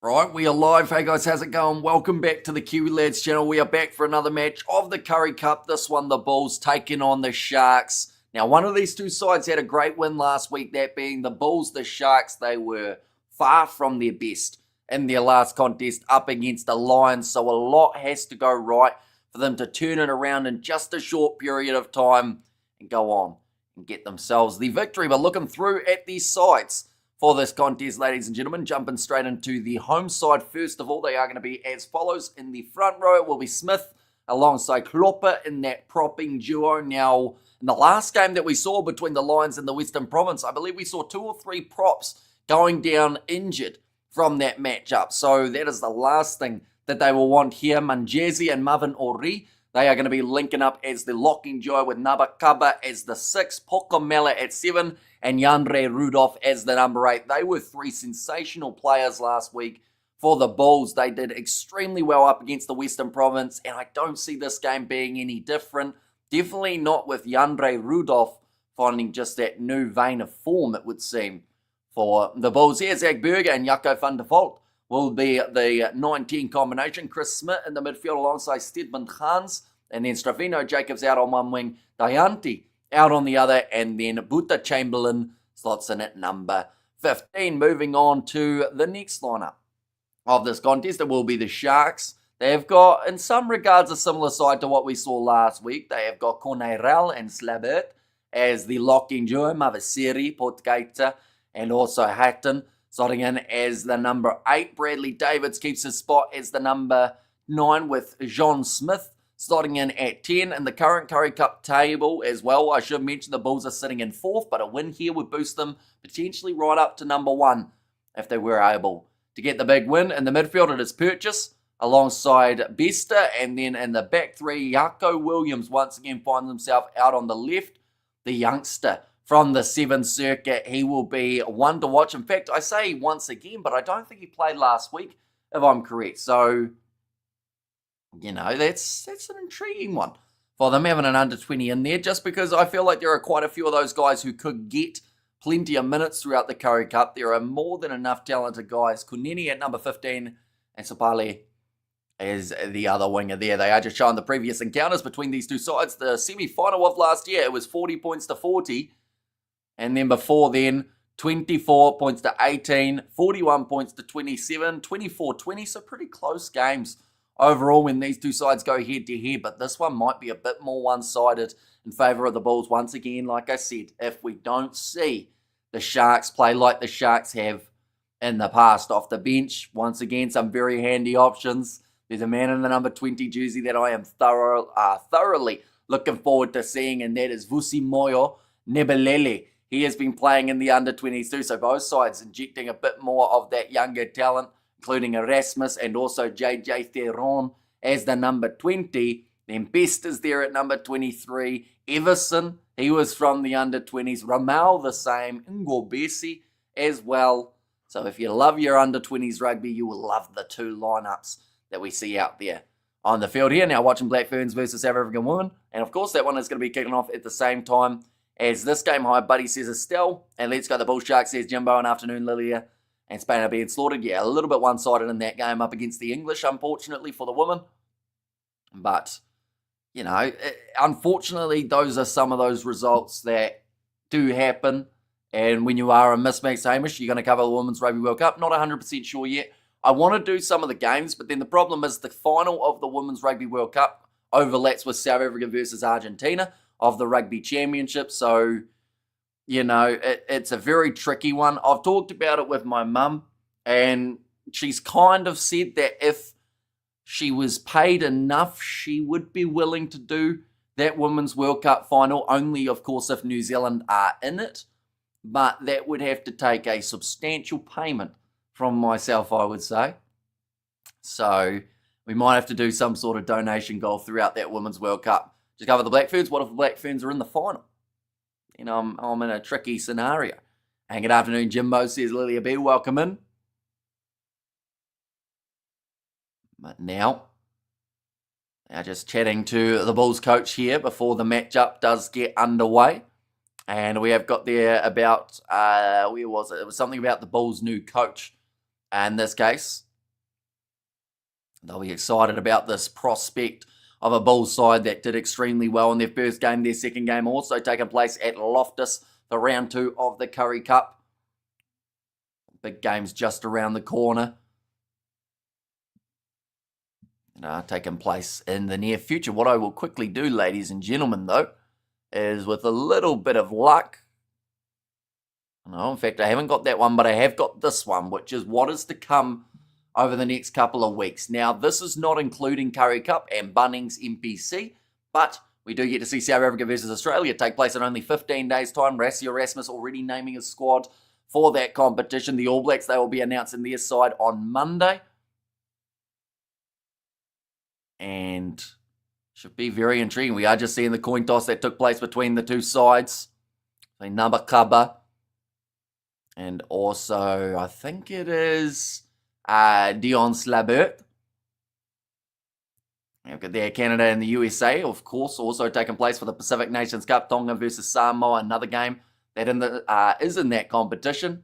Right, we are live. Hey guys, how's it going? Welcome back to the Kiwi Lads channel. We are back for another match of the Currie Cup. This one, the Bulls taking on the Sharks. Now, one of these two sides had a great win last week, that being the Bulls. The Sharks, they were far from their best in their last contest up against the Lions, so a lot has to go right for them to turn it around in just a short period of time and go on and get themselves the victory. But looking through at these sides for this contest, ladies and gentlemen, jumping straight into the home side. First of all, they are going to be as follows. In the front row, it will be Smith alongside Klopper in that propping duo. Now, in the last game that we saw between the Lions and the Western Province, I believe we saw 2 or 3 props going down injured from that matchup. So that is the last thing that they will want here. Manjezi and Marvin Ori, they are going to be linking up as the locking duo with Nabakaba as the 6, Pokomela at 7, and Yandre Rudolph as the number 8. They were 3 sensational players last week for the Bulls. They did extremely well up against the Western Province, and I don't see this game being any different. Definitely not with Yandre Rudolph finding just that new vein of form, it would seem, for the Bulls. Here, Zach Berger and Jaco van der Vault will be the 19 combination. Chris Smith in the midfield alongside Stedman Khans, and then Stravino Jacobs out on one wing, Dayanti out on the other, and then Buta Chamberlain slots in at number 15. Moving on to the next lineup of this contest, it will be the Sharks. They have got, in some regards, a similar side to what we saw last week. They have got Cornerel and Slabert as the locking duo, Mavasiri, Potgaita, and also Hatton slotting in as the number 8. Bradley Davids keeps his spot as the number 9 with John Smith slotting in at 10. In the current Currie Cup table as well, I should mention the Bulls are sitting in 4th, but a win here would boost them potentially right up to number 1 if they were able to get the big win. In the midfield, it is Purchase alongside Bester, and then in the back 3, Jaco Williams once again finds himself out on the left. The youngster from the 7th circuit, he will be one to watch. In fact, I say once again, but I don't think he played last week, if I'm correct. So, you know, that's an intriguing one for them having an under 20 in there, just because I feel like there are quite a few of those guys who could get plenty of minutes throughout the Currie Cup. There are more than enough talented guys. Kuneni at number 15 and Sapale as the other winger there. They are just showing the previous encounters between these two sides. The semi-final of last year, it was 40 points to 40. And then before then, 24 points to 18, 41 points to 27, 24-20. So pretty close games overall when these two sides go head-to-head. But this one might be a bit more one-sided in favour of the Bulls. Once again, like I said, if we don't see the Sharks play like the Sharks have in the past off the bench, once again, some very handy options. There's a man in the number 20 jersey that I am thoroughly looking forward to seeing, and that is Vusi Moyo Nebelele. He has been playing in the under-20s too, so both sides injecting a bit more of that younger talent, including Erasmus and also JJ Theron as the number 20. Then Best is there at number 23. Everson, he was from the under-20s. Ramal the same. Ingo Bessi as well. So if you love your under-20s rugby, you will love the 2 lineups that we see out there on the field here. Now watching Black Ferns versus South African Women. And of course that one is going to be kicking off at the same time as this game. Hi Buddy says Estelle. And let's go the Bull Sharks says Jimbo, and afternoon Lilia. And Spain are being slaughtered. Yeah, a little bit one-sided in that game up against the English, unfortunately, for the women. But, you know, unfortunately, those are some of those results that do happen. And when you are a mismatched Hamish, you're going to cover the Women's Rugby World Cup. Not 100% sure yet. I want to do some of the games, but then the problem is the final of the Women's Rugby World Cup overlaps with South Africa versus Argentina of the Rugby Championship. So, you know, it's a very tricky one. I've talked about it with my mum, and she's kind of said that if she was paid enough, she would be willing to do that Women's World Cup final, only, of course, if New Zealand are in it. But that would have to take a substantial payment from myself, I would say. So we might have to do some sort of donation goal throughout that Women's World Cup. Just cover the Black Ferns. What if the Black Ferns are in the final? You know, I'm in a tricky scenario. And good afternoon, Jimbo, says Lilia B. Welcome in. But now, just chatting to the Bulls coach here before the matchup does get underway. And we have got there about, where was it? It was something about the Bulls' new coach. In this case, They'll be excited about this prospect of a Bulls side that did extremely well in their first game. Their second game also taking place at Loftus for round 2 of the Currie Cup. Big games just around the corner. Taking place in the near future. What I will quickly do, ladies and gentlemen, though, is with a little bit of luck. No, in fact, I haven't got that one, but I have got this one, which is what is to come over the next couple of weeks. Now, this is not including Currie Cup and Bunnings NPC, but we do get to see South Africa versus Australia take place in only 15 days' time. Rassie Erasmus already naming his squad for that competition. The All Blacks, they will be announcing their side on Monday. And should be very intriguing. We are just seeing the coin toss that took place between the two sides. Nabakaba. And also, I think it is Dion Slabert. We've got there Canada and the USA, of course, also taking place for the Pacific Nations Cup. Tonga versus Samoa, another game that is in that competition.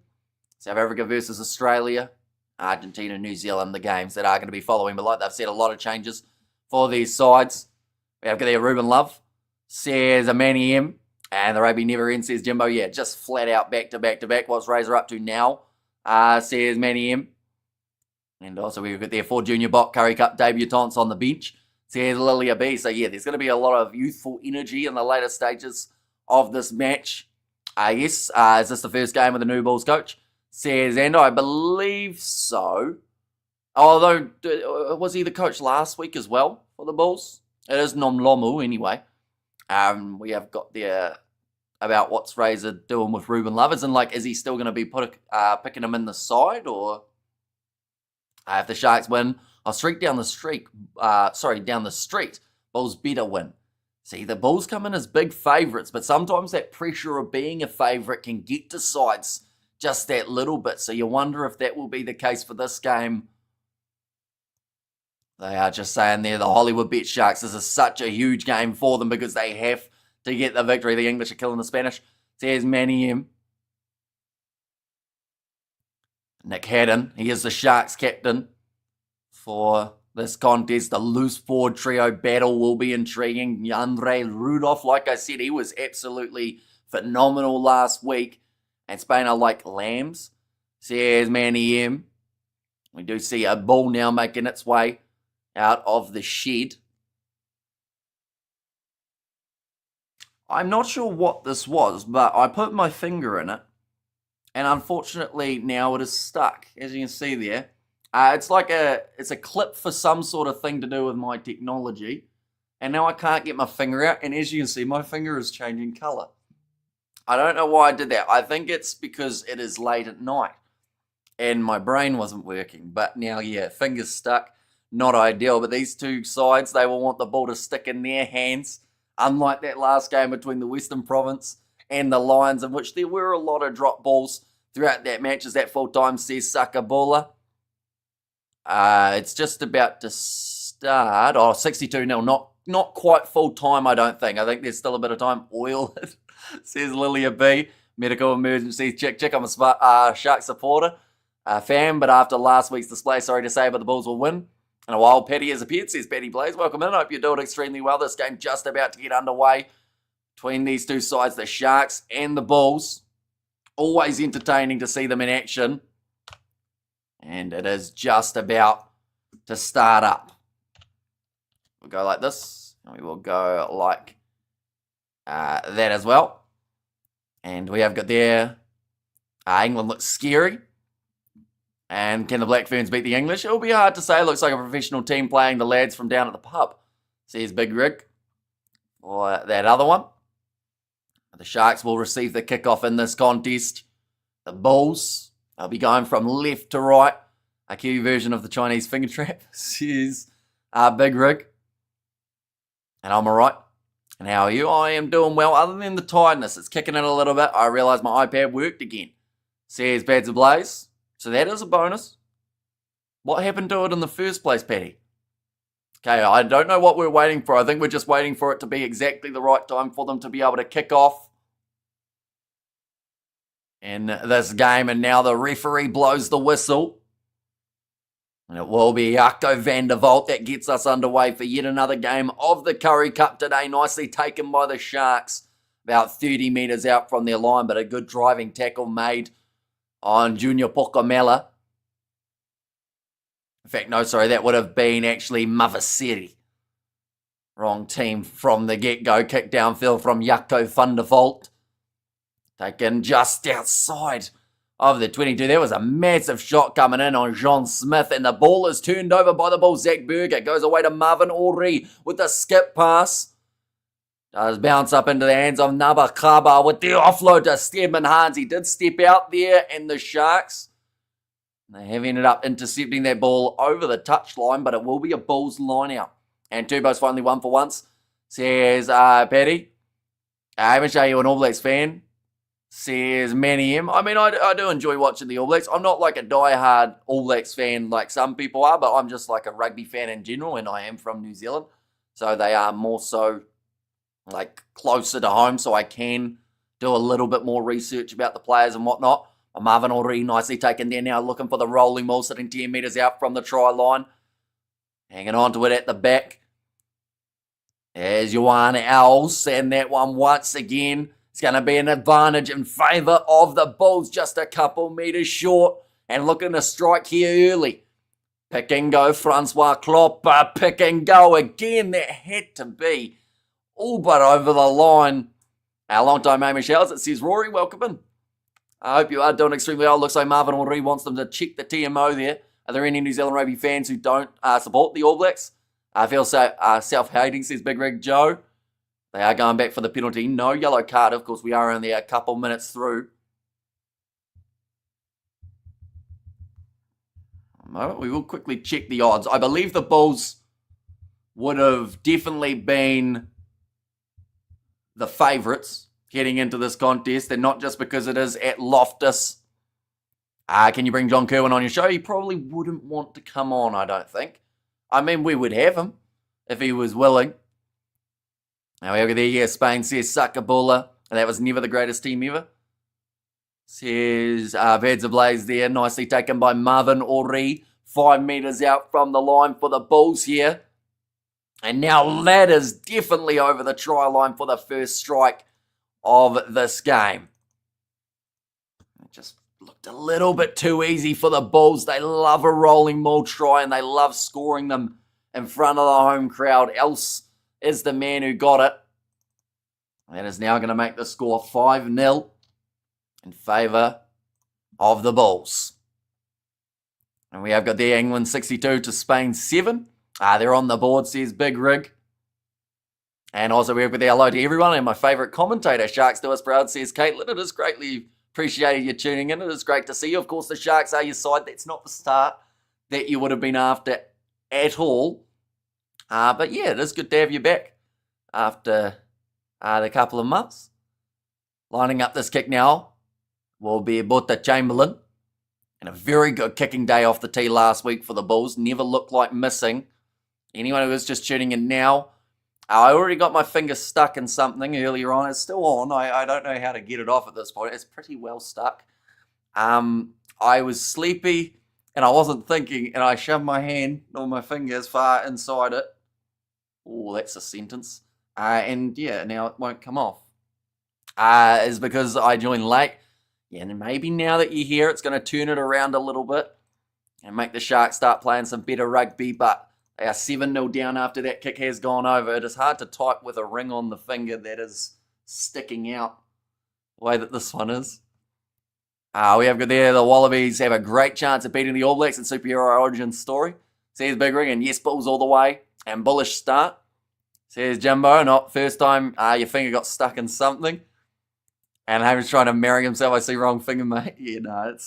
South Africa versus Australia. Argentina, New Zealand, the games that are going to be following. But like they've said, a lot of changes for these sides. We have got there Ruben Love, says Amani M, and the rugby never ends, says Jimbo. Yeah, just flat out back to back to back. What's Razor up to now? Says Manny M. And also we've got there 4 Junior Bot Currie Cup debutants on the bench. Says Lilia B. So yeah, there's going to be a lot of youthful energy in the later stages of this match. Yes, is this the first game with the new Bulls coach? Says, and I believe so. Although, was he the coach last week as well for the Bulls? It is Nomlomu anyway. We have got there about what's Razor doing with Ruben Love. As in, like, is he still going to be picking him in the side? Or if the Sharks win, I'll streak down the street. Down the street. Bulls better win. See, the Bulls come in as big favourites, but sometimes that pressure of being a favourite can get to sides just that little bit. So you wonder if that will be the case for this game. They are just saying there, the Hollywood Bet Sharks, this is such a huge game for them because they have to get the victory. The English are killing the Spanish. Says Manny M. Nick Haddon, he is the Sharks captain for this contest. The loose forward trio battle will be intriguing. Andre Rudolph, like I said, he was absolutely phenomenal last week. And Spain are like lambs. Says Manny M. We do see a ball now making its way out of the shed. I'm not sure what this was, but I put my finger in it. And unfortunately, now it is stuck. As you can see there. It's a clip for some sort of thing to do with my technology. And now I can't get my finger out. And as you can see, my finger is changing colour. I don't know why I did that. I think it's because it is late at night. And my brain wasn't working. But now, yeah, fingers stuck. Not ideal. But these two sides, they will want the ball to stick in their hands. Unlike that last game between the Western Province and the Lions, in which there were a lot of drop balls throughout that match. As that full time says Sakabola. It's just about to start. 62-0. Not quite full time, I don't think. I think there's still a bit of time. Oil it, says Lilia B. Medical emergency. Check. I'm a Shark supporter. Fan, but after last week's display, sorry to say, but the Bulls will win. And a while Paddy has appeared, says Paddy Blaze. Welcome in. I hope you're doing extremely well. This game just about to get underway between these two sides, the Sharks and the Bulls. Always entertaining to see them in action. And it is just about to start up. We'll go like this. And we will go like that as well. And we have got there, England looks scary. And can the Black Ferns beat the English? It'll be hard to say. It looks like a professional team playing the lads from down at the pub. Says Big Rig. Or that other one. The Sharks will receive the kickoff in this contest. The Bulls, they'll be going from left to right. A Kiwi version of the Chinese finger trap. Says Big Rig. And I'm alright. And how are you? I am doing well. Other than the tiredness, it's kicking in a little bit. I realise my iPad worked again. Says Bads Ablaze. So that is a bonus. What happened to it in the first place, Paddy? Okay, I don't know what we're waiting for. I think we're just waiting for it to be exactly the right time for them to be able to kick off in this game. And now the referee blows the whistle. And it will be Jaco van der Walt that gets us underway for yet another game of the Currie Cup today. Nicely taken by the Sharks. About 30 metres out from their line, but a good driving tackle made on Junior Pokamela. In fact, no, sorry, that would have been actually Mavasiri. Wrong team from the get-go. Kick downfield from Jaco van der Walt. Taken just outside of the 22. There was a massive shot coming in on John Smith, and the ball is turned over by the Bulls. Zach Berger goes away to Marvin Ori with the skip pass. Does bounce up into the hands of Nabakaba with the offload to Stedman Hans. He did step out there, and the Sharks, they have ended up intercepting that ball over the touchline, but it will be a Bulls line out. And Tubo's finally won for once. Says Paddy. Are you an All Blacks fan? Says Manny M. I mean, I do enjoy watching the All Blacks. I'm not like a die-hard All Blacks fan like some people are, but I'm just like a rugby fan in general, and I am from New Zealand. So they are more so like closer to home, so I can do a little bit more research about the players and whatnot. Marvin Ori nicely taken there now, looking for the rolling ball, sitting 10 metres out from the try line. Hanging on to it at the back. There's Johan Els, and that one once again, it's going to be an advantage in favour of the Bulls, just a couple metres short, and looking to strike here early. Pick and go, Francois Klopper, pick and go again, that had to be all but over the line. Our long-time Amy Shells, it says, Rory, welcome in. I hope you are doing extremely well. Looks like Marvin Ori wants them to check the TMO there. Are there any New Zealand rugby fans who don't support the All Blacks? I feel so self-hating, says Big Rig Joe. They are going back for the penalty. No yellow card. Of course, we are only a couple minutes through. We will quickly check the odds. I believe the Bulls would have definitely been the favourites heading into this contest, and not just because it is at Loftus. Can you bring John Kerwin on your show? He probably wouldn't want to come on, I don't think. I mean, we would have him if he was willing. Now, over there, yeah, Spain says Sakabula, and that was never the greatest team ever. Says Vads Ablaze there, nicely taken by Marvin Ori. 5 metres out from the line for the Bulls here. And now that is definitely over the try line for the first strike of this game. It just looked a little bit too easy for the Bulls. They love a rolling maul try, and they love scoring them in front of the home crowd. Else is the man who got it. That is now going to make the score 5-0 in favour of the Bulls. And we have got the England 62 to Spain 7. They're on the board, says Big Rig. And also we have got the hello to everyone, and my favourite commentator, Sharks Do Us Proud, says Caitlin, it is greatly appreciated you tuning in. It is great to see you. Of course, the Sharks are your side. That's not the start that you would have been after at all. But yeah, it is good to have you back after the couple of months. Lining up this kick now will be Bota Chamberlain. And a very good kicking day off the tee last week for the Bulls. Never looked like missing. Anyone who is just tuning in now, I already got my finger stuck in something earlier on. It's still on. I don't know how to get it off at this point. It's pretty well stuck. I was sleepy and I wasn't thinking, and I shoved my hand or my fingers far inside it. Oh, that's a sentence. And yeah, now it won't come off. Is because I joined late. Yeah, and maybe now that you're here, it's going to turn it around a little bit and make the Sharks start playing some better rugby. But they are 7-0 down after that kick has gone over. It is hard to type with a ring on the finger that is sticking out the way that this one is. We have got there, the Wallabies have a great chance of beating the All Blacks in Superhero Origin story. Says Big Ring, and yes, Bulls all the way. And bullish start. Says Jumbo, not first time your finger got stuck in something. And Hamish trying to marry himself. I see wrong finger, mate. Yeah, no,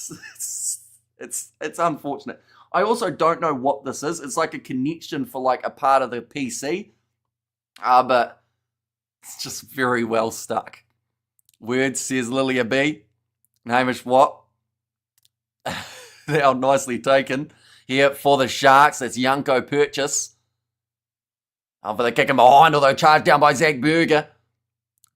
it's unfortunate. I also don't know what this is. It's like a connection for like a part of the PC. But it's just very well stuck. Word says Lilia B. Hamish what? They are nicely taken. Here for the Sharks. It's Yanko Purchase. For the kick in behind, although charged down by Zach Berger.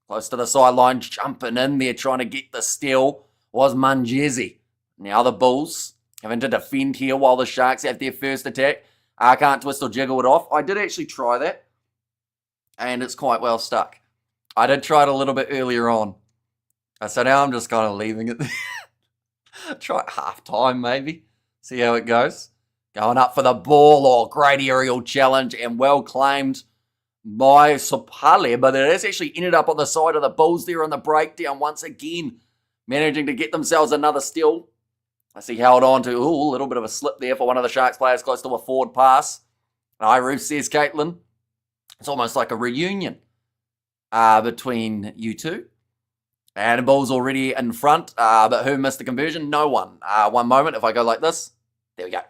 Close to the sideline, jumping in there, trying to get the steal, was Mungezi. Now the Bulls Having to defend here while the Sharks have their first attack. I can't twist or jiggle it off. I did actually try that, and it's quite well stuck. I did try it a little bit earlier on. So now I'm just kind of leaving it there. Try it half time maybe. See how it goes. Going up for the ball. Oh, great aerial challenge and well claimed by Sopale, but it has actually ended up on the side of the Bulls there on the breakdown once again, managing to get themselves another steal. I see held on to, a little bit of a slip there for one of the Sharks players close to a forward pass. And Ruth says, Caitlin, it's almost like a reunion between you two. And the Bulls already in front, but who missed the conversion? No one. One moment, if I go like this, there we go.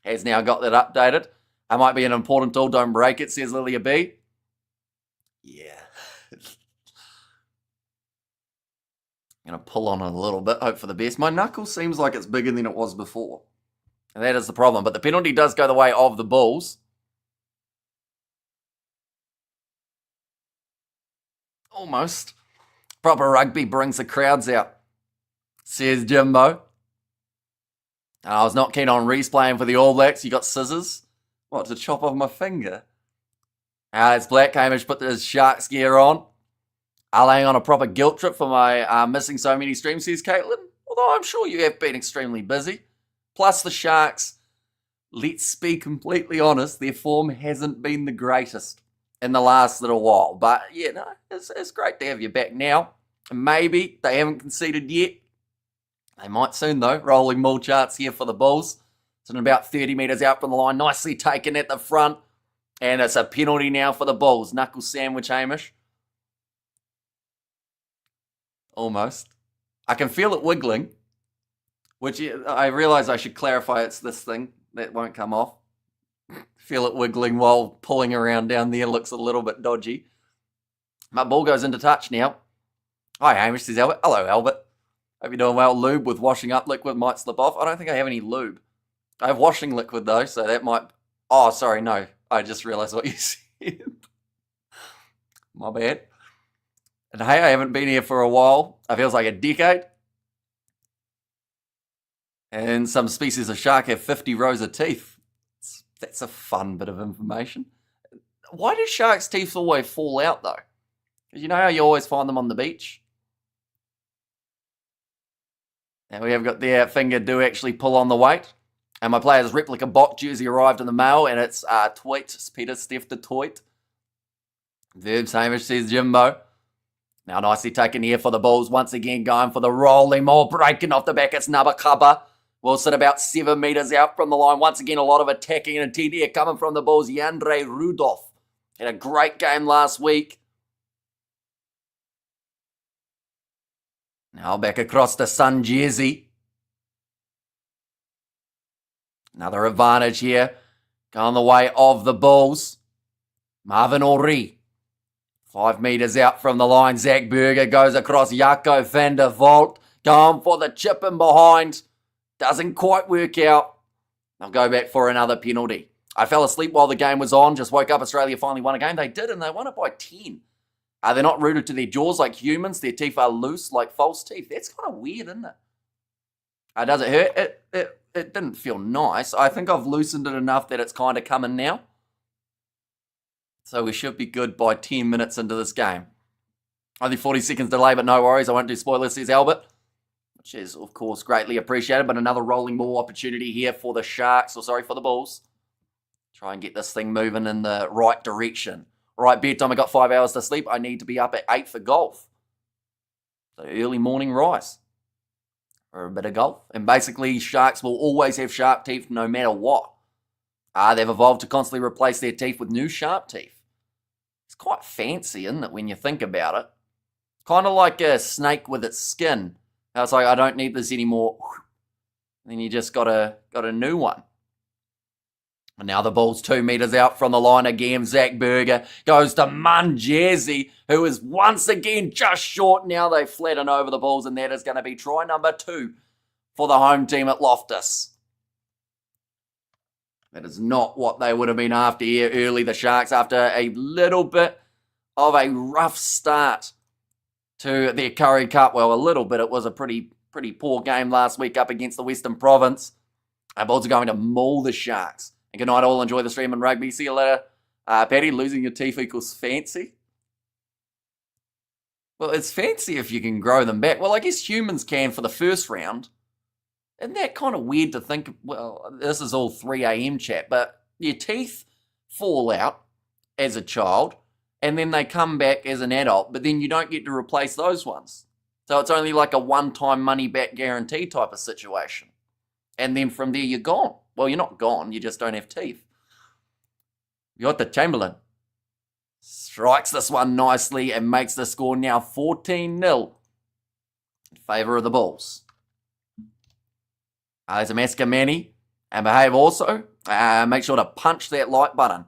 Has now got that updated. That might be an important tool, don't break it, says Lilia B. Yeah. I'm going to pull on it a little bit, hope for the best. My knuckle seems like it's bigger than it was before. And that is the problem. But the penalty does go the way of the Bulls. Almost. Proper rugby brings the crowds out, says Jimbo. I was not keen on replaying for the All Blacks. You got scissors? What, to chop off my finger? It's Black Hamish put his Sharks gear on. Laying on a proper guilt trip for my missing so many streams, says Caitlin. Although I'm sure you have been extremely busy. Plus the Sharks, let's be completely honest, their form hasn't been the greatest in the last little while. But yeah, no, it's great to have you back now. And maybe they haven't conceded yet. They might soon though. Rolling ball charts here for the Bulls. It's about 30 metres out from the line. Nicely taken at the front. And it's a penalty now for the Bulls. Knuckle sandwich, Hamish. Almost. I can feel it wiggling. Which I realise I should clarify it's this thing. That won't come off. Feel it wiggling while pulling around down there. Looks a little bit dodgy. My ball goes into touch now. Hi Hamish, says Albert. Hello Albert. Hope you're doing well. Lube with washing up liquid might slip off. I don't think I have any lube. I have washing liquid though, so that might... Oh, sorry, no. I just realised what you said. My bad. And hey, I haven't been here for a while. It feels like a decade. And some species of shark have 50 rows of teeth. That's a fun bit of information. Why do sharks' teeth always fall out though? Because you know how you always find them on the beach? And we have got their finger do actually pull on the weight. And my player's replica Bok jersey arrived in the mail, and it's Tweet, Peter Steph the Tweet. Verbs Hamish, says Jimbo. Now nicely taken here for the Bulls. Once again going for the rolling maul, breaking off the back. It's Nabakaba. We'll sit about 7 metres out from the line. Once again, a lot of attacking and intent here coming from the Bulls. Yandre Rudolph had a great game last week. Now back across to Sun Jersey. Another advantage here. Going the way of the Bulls. Marvin Ori. 5 metres out from the line. Zach Berger goes across. Jaco van der Vault. Going for the chip in behind. Doesn't quite work out. They'll go back for another penalty. I fell asleep while the game was on. Just woke up. Australia finally won a game. They did, and they won it by 10. They're not rooted to their jaws like humans. Their teeth are loose like false teeth. That's kind of weird, isn't it? Does it hurt? It didn't feel nice. I think I've loosened it enough that it's kind of coming now. So we should be good by 10 minutes into this game. Only 40 seconds delay, but no worries. I won't do spoilers, says Albert. Which is, of course, greatly appreciated. But another rolling ball opportunity here for the Sharks. For the Bulls. Try and get this thing moving in the right direction. All right, bedtime. I got 5 hours to sleep. I need to be up at 8 for golf. So early morning rise. Or a bit of golf. And basically, Sharks will always have sharp teeth no matter what. They've evolved to constantly replace their teeth with new sharp teeth. It's quite fancy, isn't it, when you think about it? Kind of like a snake with its skin. It's like, I don't need this anymore. Then you just got a new one. And now the Bulls 2 metres out from the line again. Zach Berger goes to Munjezi, who is once again just short. Now they flatten over the Bulls, and that is going to be try number 2 for the home team at Loftus. That is not what they would have been after here early, the Sharks, after a little bit of a rough start to their Currie Cup. Well, a little bit. It was a pretty poor game last week up against the Western Province. Our Bulls are going to maul the Sharks. And good night all. Enjoy the stream and rugby. See you later. Paddy, losing your teeth equals fancy. Well, it's fancy if you can grow them back. Well, I guess humans can for the first round. Isn't that kind of weird to think? Well, this is all 3 a.m. chat, but your teeth fall out as a child, and then they come back as an adult, but then you don't get to replace those ones. So it's only like a one-time money-back guarantee type of situation. And then from there, you're gone. Well, you're not gone. You just don't have teeth. You got the Chamberlain. Strikes this one nicely and makes the score now 14-0 in favour of the Bulls. There's a Masker Manny. And behave also. Make sure to punch that like button.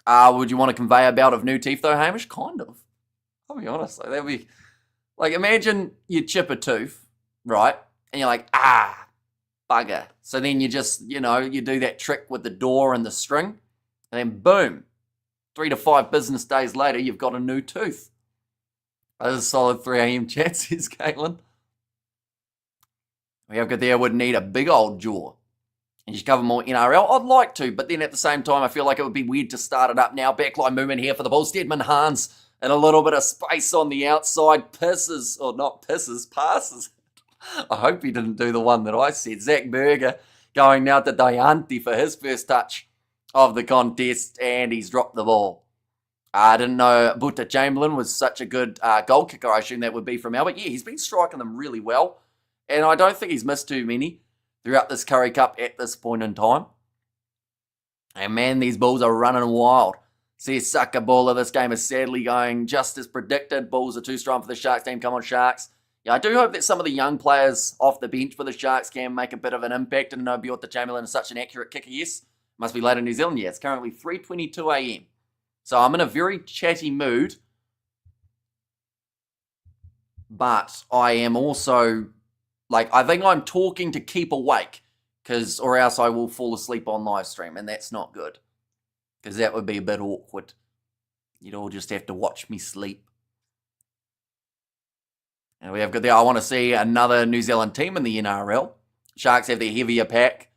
Would you want to convey a bout of new teeth though, Hamish? Kind of. I'll be honest. That'd be like, imagine you chip a tooth, right? And you're like, bugger. So then you just, you do that trick with the door and the string. And then boom. 3 to 5 business days later, you've got a new tooth. That is a solid 3 a.m. chat, says Caitlin. We have got there, would need a big old jaw. And you cover more NRL? I'd like to, but then at the same time, I feel like it would be weird to start it up now. Backline movement here for the Bulls. Stedman Hans and a little bit of space on the outside. Passes. I hope he didn't do the one that I said. Zach Berger going now to Dianti for his first touch of the contest, and he's dropped the ball. I didn't know Buta Chamberlain was such a good goal kicker. I assume that would be from Albert. Yeah, he's been striking them really well, and I don't think he's missed too many throughout this Currie Cup at this point in time. And man, these Bulls are running wild. See, sucker baller, this game is sadly going just as predicted. Bulls are too strong for the Sharks team. Come on, Sharks. Yeah, I do hope that some of the young players off the bench for the Sharks can make a bit of an impact. And no, Biota Chamberlain is such an accurate kicker, yes. Must be late in New Zealand. Yeah, it's currently 3:22 a.m. So I'm in a very chatty mood. But I am also, I think I'm talking to keep awake. Or else I will fall asleep on live stream. And that's not good. Because that would be a bit awkward. You'd all just have to watch me sleep. And we have got there. I want to see another New Zealand team in the NRL. Sharks have their heavier pack.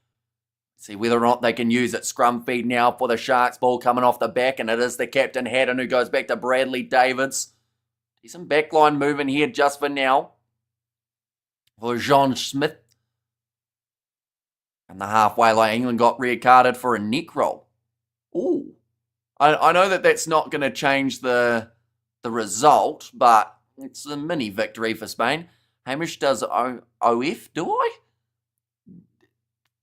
See whether or not they can use it. Scrum feed now for the Sharks. Ball coming off the back, and it is the captain Haddon who goes back to Bradley Davids. Decent backline moving here just for now. For John Smith. And the halfway line, England got red carded for a neck roll. Ooh. I know that that's not going to change the result, but it's a mini victory for Spain. Hamish does OF, do I?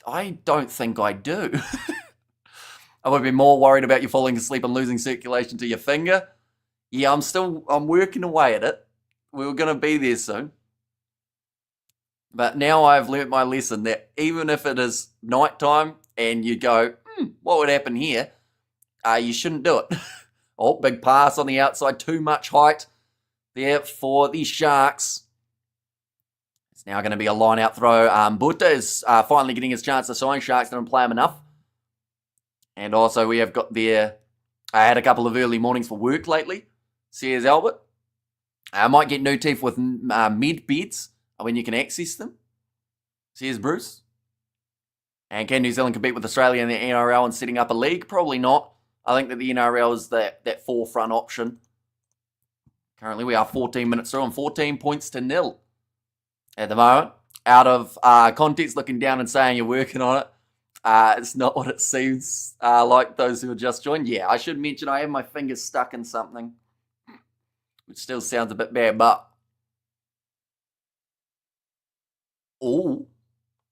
I don't think I do. I would be more worried about you falling asleep and losing circulation to your finger. Yeah, I'm working away at it. We were going to be there soon. But now I've learnt my lesson that even if it is nighttime and you go, what would happen here? You shouldn't do it. Oh, big pass on the outside. Too much height there for the Sharks. It's now going to be a line-out throw. Buta is finally getting his chance to sign. Sharks didn't play him enough. And also we have got there, I had a couple of early mornings for work lately. Says Albert. I might get new teeth with med beds when you can access them. Says Bruce. And can New Zealand compete with Australia in the NRL and setting up a league? Probably not. I think that the NRL is that forefront option. Currently we are 14 minutes through and 14 points to 0 at the moment. Out of context, looking down and saying you're working on it. It's not what it seems like those who have just joined. Yeah, I should mention I have my fingers stuck in something, which still sounds a bit bad, but oh,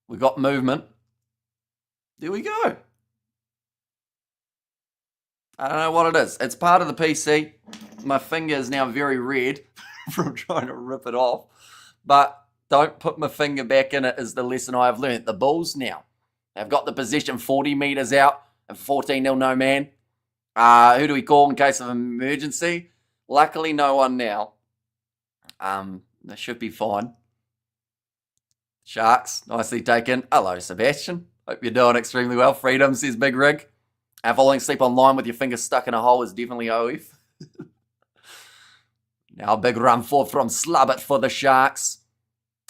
we got movement. There we go. I don't know what it is. It's part of the PC. My finger is now very red from trying to rip it off. But don't put my finger back in it is the lesson I have learned. The Bulls now have got the position 40 metres out and 14-0 no man. Who do we call in case of emergency? Luckily, no one now. That should be fine. Sharks, nicely taken. Hello, Sebastian. Hope you're doing extremely well. Freedom, says Big Rig. Falling asleep online with your fingers stuck in a hole is definitely OF. Now a big run forth from Slubbert for the Sharks.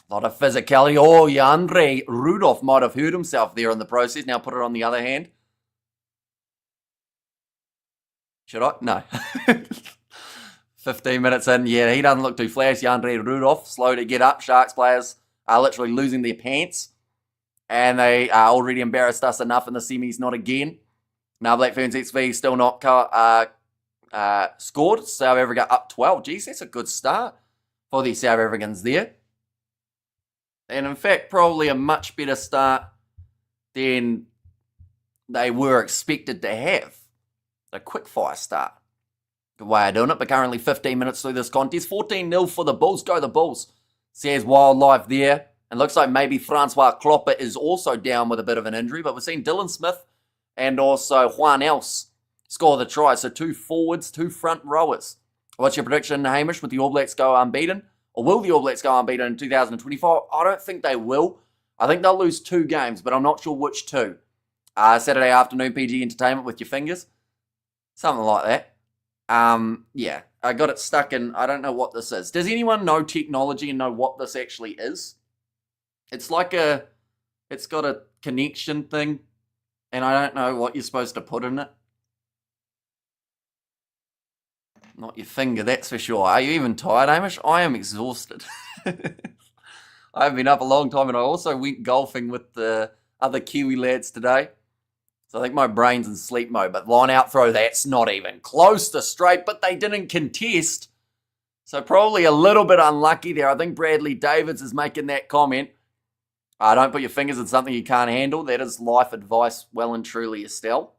A lot of physicality. Oh, Yandre Rudolph might have hurt himself there in the process. Now put it on the other hand. Should I? No. 15 minutes in. Yeah, he doesn't look too flash. Yandre Rudolph, slow to get up. Sharks players are literally losing their pants. And they already embarrassed us enough in the semis, not again. Now Black Ferns XV still not scored. South Africa up 12. Geez, that's a good start for the South Africans there. And in fact, probably a much better start than they were expected to have. A quick fire start. Good way of doing it, but currently 15 minutes through this contest. 14-0 for the Bulls. Go the Bulls. Says Wildlife there. And looks like maybe Francois Klopper is also down with a bit of an injury, but we're seeing Dylan Smith and also Juan Else score the try. So 2 forwards, 2 front rowers. What's your prediction, Hamish? Would the All Blacks go unbeaten? Or will the All Blacks go unbeaten in 2024? I don't think they will. I think they'll lose 2 games, but I'm not sure which 2. Saturday afternoon, PG Entertainment with your fingers. Something like that. Yeah, I got it stuck in, I don't know what this is. Does anyone know technology and know what this actually is? It's like it's got a connection thing, and I don't know what you're supposed to put in it. Not your finger, that's for sure. Are you even tired, Hamish? I am exhausted. I've been up a long time, and I also went golfing with the other Kiwi lads today. So I think my brain's in sleep mode, but line out throw, that's not even close to straight, but they didn't contest. So probably a little bit unlucky there. I think Bradley Davids is making that comment. Don't put your fingers in something you can't handle. That is life advice, well and truly, Estelle.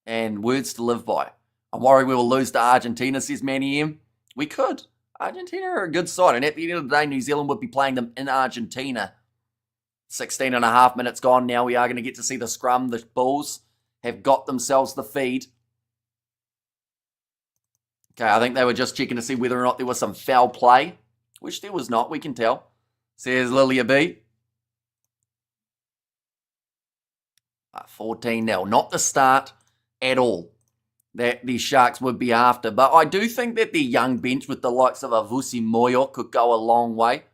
And words to live by. I'm worried we will lose to Argentina, says Manny M. We could. Argentina are a good side, and at the end of the day, New Zealand would be playing them in Argentina. 16 and a half minutes gone now. We are going to get to see the scrum. The Bulls have got themselves the feed. Okay, I think they were just checking to see whether or not there was some foul play, which there was not, we can tell. Says Lilia B. 14-0. Not the start at all that the Sharks would be after. But I do think that the young bench with the likes of Avusi Moyo could go a long way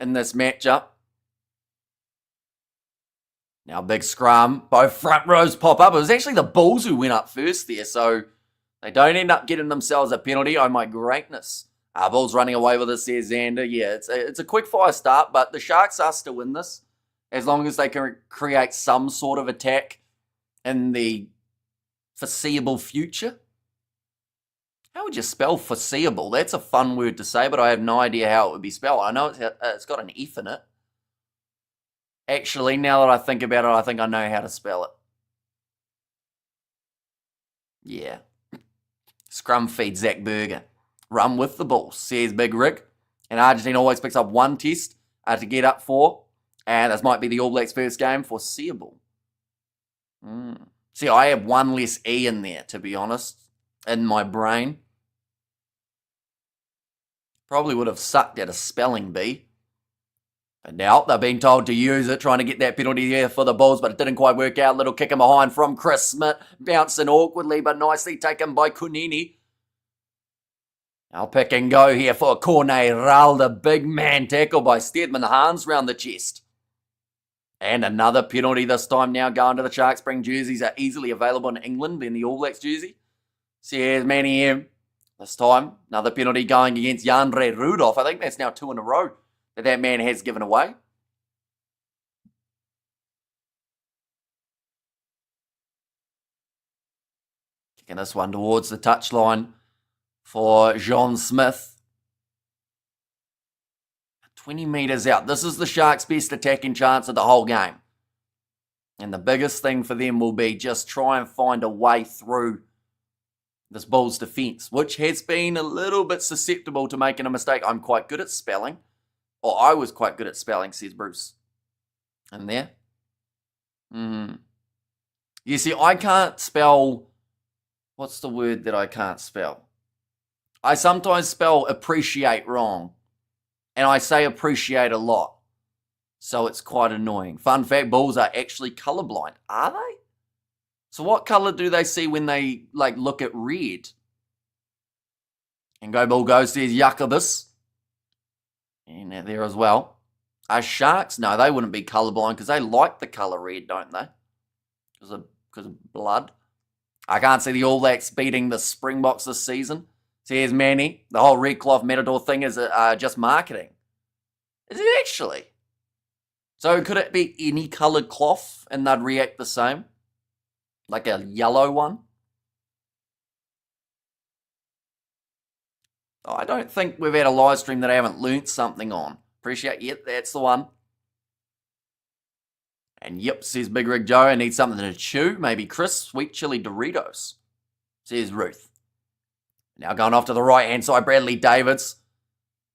in this matchup. Now, big scrum. Both front rows pop up. It was actually the Bulls who went up first there, so they don't end up getting themselves a penalty. Oh, my greatness. Bulls running away with it, says Xander. Yeah, it's a quick fire start, but the Sharks are still win this as long as they can create some sort of attack in the foreseeable future. How would you spell foreseeable? That's a fun word to say, but I have no idea how it would be spelled. I know it's got an F in it. Actually, now that I think about it, I think I know how to spell it. Yeah. Scrum feed Zach Berger. Run with the Bulls, says Big Rick. And Argentina always picks up 1 test to get up for. And this might be the All Blacks' first game, foreseeable. See, I have 1 less E in there, to be honest, in my brain. Probably would have sucked at a spelling bee. But now they're being told to use it, trying to get that penalty there for the Bulls, but it didn't quite work out. Little kick in behind from Chris Smith. Bouncing awkwardly, but nicely taken by Kunini. Now pick and go here for Corneral, the big man tackle by Stedman. Hands round the chest. And another penalty this time now going to the Sharks. Spring jerseys are easily available in England in the All Blacks jersey. So here's Manny M. This time, another penalty going against Yandre Rudolph. I think that's now 2 in a row that man has given away. Kicking this one towards the touchline for John Smith. 20 metres out. This is the Sharks' best attacking chance of the whole game. And the biggest thing for them will be just try and find a way through this Bulls defence, which has been a little bit susceptible to making a mistake. I'm quite good at spelling. Or I was quite good at spelling, says Bruce. And there. You see, I can't spell... What's the word that I can't spell? I sometimes spell appreciate wrong. And I say appreciate a lot. So it's quite annoying. Fun fact, Bulls are actually colorblind. Are they? So what color do they see when they look at red? And go Bull goes, says Jacobus. And there as well. Sharks, no, they wouldn't be colourblind because they like the colour red, don't they? Because of blood. I can't see the All Blacks beating the Springboks this season. So here's Manny. The whole red cloth matador thing is just marketing. Is it actually? So could it be any coloured cloth and they'd react the same? Like a yellow one? Oh, I don't think we've had a live stream that I haven't learnt something on. Appreciate, yep, that's the one. And yep, says Big Rig Joe, I need something to chew. Maybe crisp, sweet chili Doritos. Says Ruth. Now going off to the right-hand side, Bradley Davids.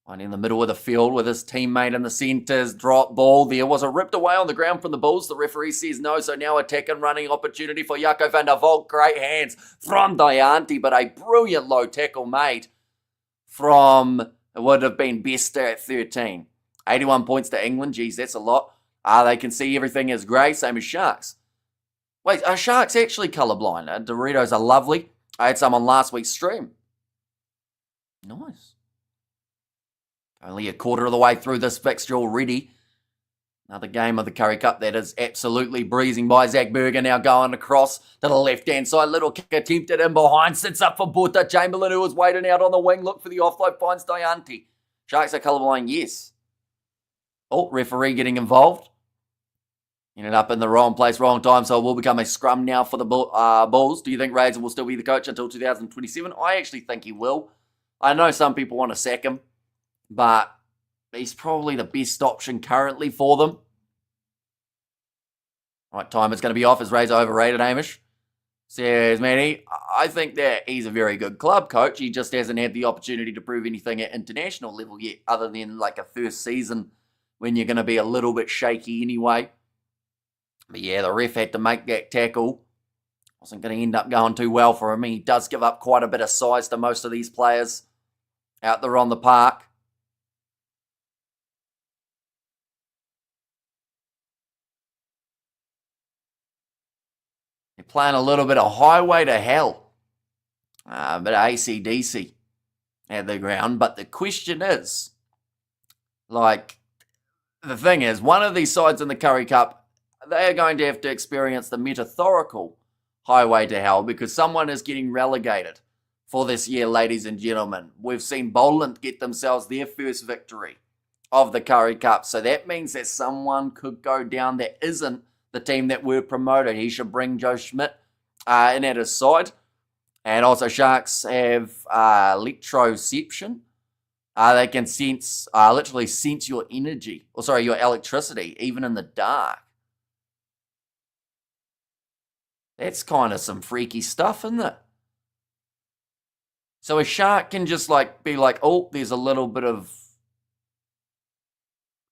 One in the middle of the field with his teammate in the centres. Drop ball. There was a ripped away on the ground from the Bulls. The referee says no, so now attack and running opportunity for Jaco van der Walt. Great hands from Dianti, but a brilliant low tackle made from, it would have been Bester at 13. 81 points to England. Geez, that's a lot. They can see everything as grey, same as Sharks. Wait, are Sharks actually colourblind? Doritos are lovely. I had some on last week's stream. Nice. Only a quarter of the way through this fixture already. Another game of the Currie Cup that is absolutely breezing by. Zach Berger now going across to the left-hand side. Little kick attempted in behind. Sits up for Buta Chamberlain, who was waiting out on the wing. Look for the offload. Finds Dianti. Sharks are colourblind, yes. Oh, referee getting involved. Ended up in the wrong place, wrong time, so it will become a scrum now for the Bulls. Do you think Razor will still be the coach until 2027? I actually think he will. I know some people want to sack him, but he's probably the best option currently for them. Right, time is going to be off. Is Razor overrated, Hamish? Says Manny, I think that he's a very good club coach. He just hasn't had the opportunity to prove anything at international level yet, other than like a first season when you're going to be a little bit shaky anyway. But yeah, the ref had to make that tackle. Wasn't going to end up going too well for him. He does give up quite a bit of size to most of these players out there on the park. They're playing a little bit of highway to hell. A bit of AC/DC at the ground. But the question is, like, the thing is, one of these sides in the Currie Cup, they are going to have to experience the metaphorical highway to hell because someone is getting relegated for this year, ladies and gentlemen. We've seen Boland get themselves their first victory of the Currie Cup. So that means that someone could go down that isn't the team that were promoted. He should bring Joe Schmidt in at his side. And also Sharks have electroception. They can sense, literally sense your energy, your electricity, even in the dark. That's kind of some freaky stuff, isn't it? So a shark can just be like, oh, there's a little bit of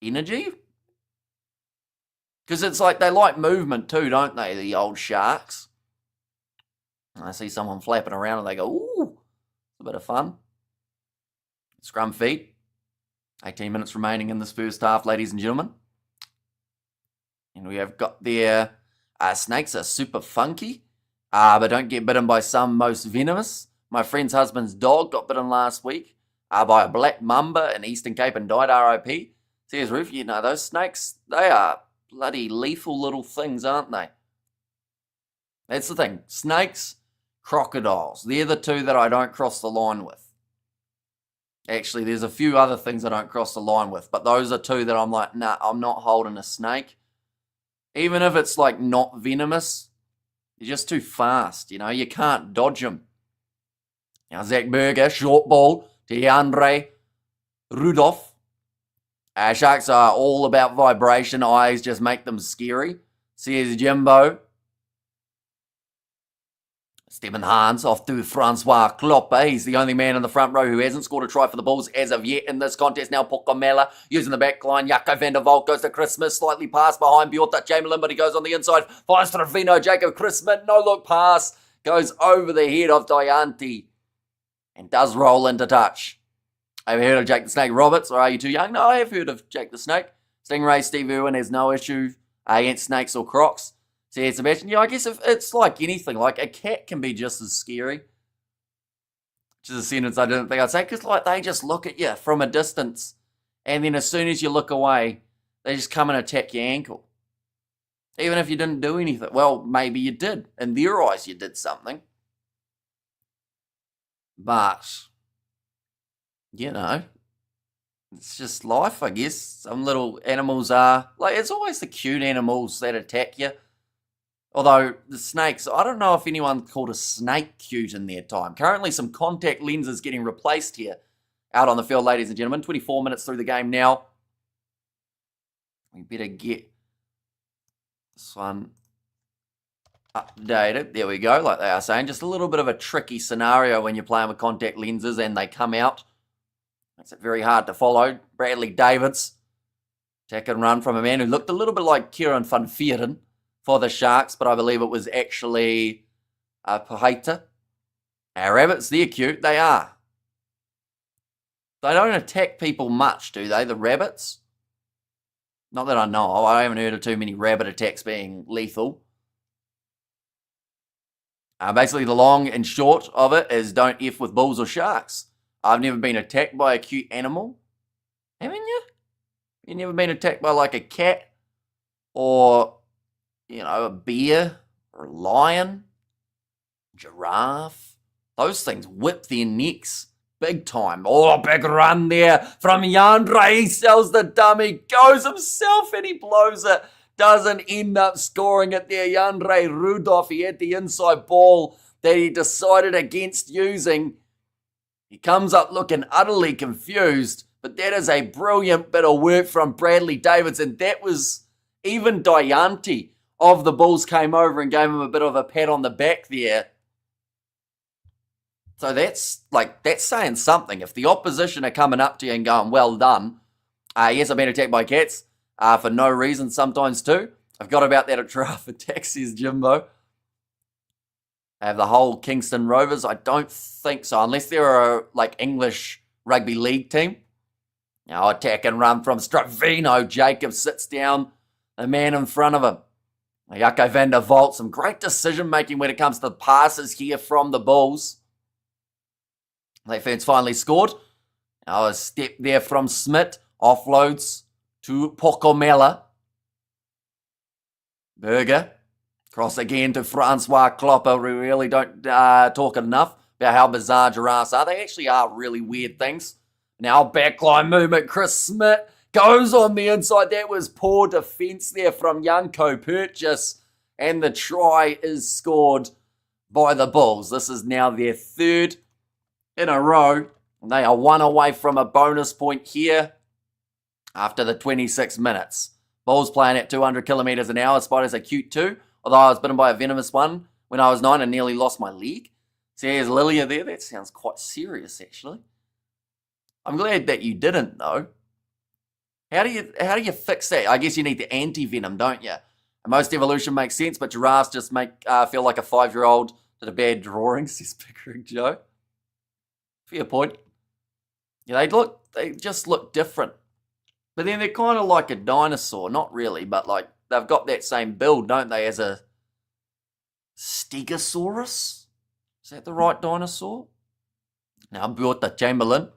energy? Because it's like they like movement too, don't they, the old sharks? I see someone flapping around and they go, ooh, it's a bit of fun. Scrum feet. 18 minutes remaining in this first half, ladies and gentlemen. And we have got their snakes are super funky, but don't get bitten by some most venomous. My friend's husband's dog got bitten last week by a black mamba in Eastern Cape and died RIP. Says Ruth, you know, those snakes, they are bloody lethal little things, aren't they? That's the thing. Snakes, crocodiles. They're the two that I don't cross the line with. Actually, there's a few other things I don't cross the line with, but those are two that I'm like, nah, I'm not holding a snake. Even if it's like not venomous, they're just too fast, you know, you can't dodge them. Now, Zach Berger, short ball to Andre Rudolph. Sharks are all about vibration. Eyes just make them scary. Says Jimbo. Stephen Hans off to Francois Klopper. He's the only man in the front row who hasn't scored a try for the Bulls as of yet in this contest. Now Pokomela using the back line. Jaco van der Walt goes to Chris Smith. Slightly past behind Bjorta Chamberlain, but he goes on the inside. Finds Trevino. Jacob Chris Smith. No look pass. Goes over the head of Dianti. And does roll into touch. Have you heard of Jake the Snake Roberts, or are you too young? No, I have heard of Jake the Snake. Stingray Steve Irwin has no issue against snakes or crocs. See, Sebastian, yeah, I guess if it's like anything, like a cat can be just as scary. Which is a sentence I didn't think I'd say, because like they just look at you from a distance And then as soon as you look away, they just come and attack your ankle. Even if you didn't do anything. Well, maybe you did. In their eyes, you did something. But, you know, it's just life, I guess. Some little animals are, like, it's always the cute animals that attack you. Although, the snakes, I don't know if anyone called a snake cute in their time. Currently, some contact lenses getting replaced here out on the field, ladies and gentlemen. 24 minutes through the game now. We better get this one updated. There we go, like they are saying. Just a little bit of a tricky scenario when you're playing with contact lenses and they come out. Makes it very hard to follow. Bradley Davids. Attack and run from a man who looked a little bit like Kieran van Veeren for the Sharks, but I believe it was actually Pahita. Our rabbits, they're cute. They are. They don't attack people much, do they, the rabbits? Not that I know of. I haven't heard of too many rabbit attacks being lethal. Basically, the long and short of it is don't F with bulls or sharks. I've never been attacked by a cute animal. Haven't you? You've never been attacked by like a cat or, you know, a bear or a lion, giraffe. Those things whip their necks big time. Oh, big run there from Yandre. He sells the dummy, goes himself and he blows it. Doesn't end up scoring it there. Yandre Rudolph, he had the inside ball that he decided against using. He comes up looking utterly confused, but that is a brilliant bit of work from Bradley Davids, and that was even Dianti of the Bulls came over and gave him a bit of a pat on the back there. So that's saying something. If the opposition are coming up to you and going, well done. Yes, I've been attacked by cats for no reason sometimes too. I've got about that at giraffe attack, says Jimbo. I have the whole Kingston Rovers. I don't think so, unless they're a like English rugby league team. Now attack and run from Stravino. Jacob sits down, the man in front of him. Jaco van der Walt, some great decision making when it comes to the passes here from the Bulls. Lefferts finally scored. Now a step there from Smith. Offloads to Pocomella. Berger. Cross again to Francois Klopper. We really don't talk enough about how bizarre giraffes are. They actually are really weird things. Now backline movement. Chris Smith goes on the inside. That was poor defence there from Janko Purchase. And the try is scored by the Bulls. This is now their third in a row. They are one away from a bonus point here after the 26 minutes. Bulls playing at 200 kilometres an hour. Spiders are cute too. Although I was bitten by a venomous one when I was 9 and nearly lost my leg. See, there's Lilia there. That sounds quite serious, actually. I'm glad that you didn't, though. How do you fix that? I guess you need the anti-venom, don't you? And most evolution makes sense, but giraffes just make feel like a 5-year-old did a bad drawing, says Pickering Joe. Fair point. Yeah, they just look different. But then they're kind of like a dinosaur. Not really, but like they've got that same build, don't they, as a Stegosaurus? Is that the right dinosaur? Now Bjorta Chamberlain.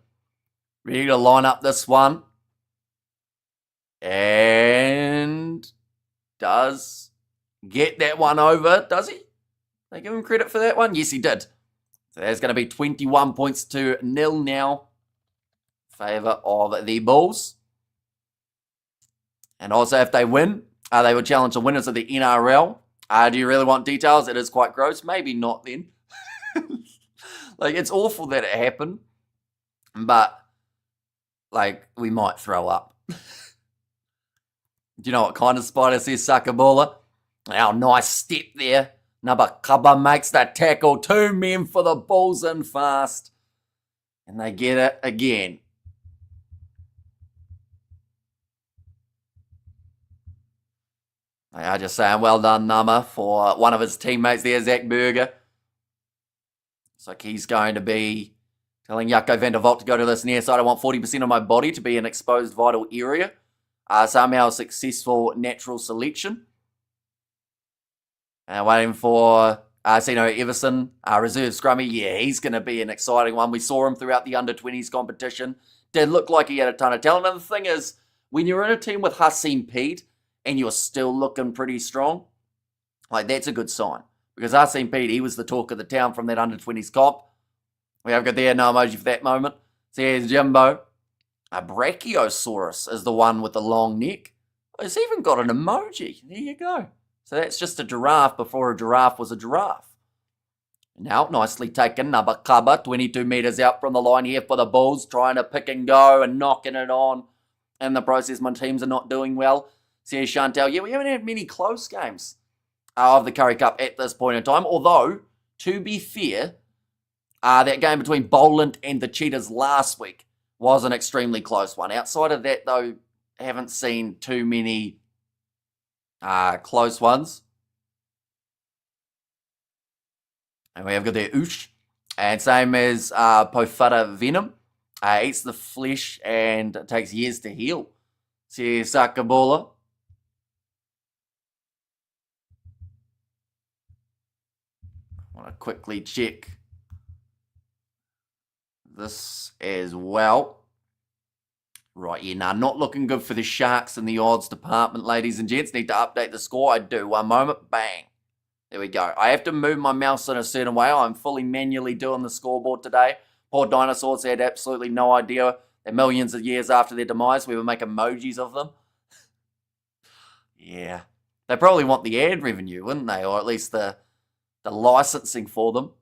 Ready to line up this one. And does get that one over, does he? They give him credit for that one? Yes, he did. So there's going to be 21 points to 0 now. Favour of the Bulls. And also if they win, they will challenge the winners of the NRL. Do you really want details? It is quite gross. Maybe not then. Like, it's awful that it happened. But, like, we might throw up. Do you know what kind of spider says Sakabula? Now, nice step there. Nabakaba makes that tackle. 2 men for the Bulls in fast. And they get it again. They are just saying, well done, Nama, for one of his teammates there, Zach Berger. Looks like he's going to be telling Jaco van der Walt to go to this near side. I want 40% of my body to be an exposed vital area. Somehow a successful natural selection. Waiting for Sino Everson, reserve scrummy. Yeah, he's going to be an exciting one. We saw him throughout the under-20s competition. did look like he had a ton of talent. And the thing is, when you're in a team with Hassim Pete and you're still looking pretty strong, like that's a good sign. Because Hassim Pete, he was the talk of the town from that under-20s comp. We have got there, no emoji for that moment. So here's Jimbo. A Brachiosaurus is the one with the long neck. It's even got an emoji. There you go. So that's just a giraffe before a giraffe was a giraffe. Now, nicely taken, Nabakaba, 22 metres out from the line here for the Bulls, trying to pick and go and knocking it on. In the process, my teams are not doing well. See Chantal, yeah, we haven't had many close games of the Currie Cup at this point in time. Although, to be fair, that game between Boland and the Cheetahs last week was an extremely close one. Outside of that, though, haven't seen too many close ones. And we have got there Oosh. And same as Pofada Venom. Eats the flesh and takes years to heal. See Sakabola. I want to quickly check this as well. Right, yeah, nah, not looking good for the Sharks in the odds department, ladies and gents. Need to update the score. I do. One moment. Bang. There we go. I have to move my mouse in a certain way. I'm fully manually doing the scoreboard today. Poor dinosaurs had absolutely no idea that millions of years after their demise, we would make emojis of them. Yeah. They probably want the ad revenue, wouldn't they? Or at least the licensing for them.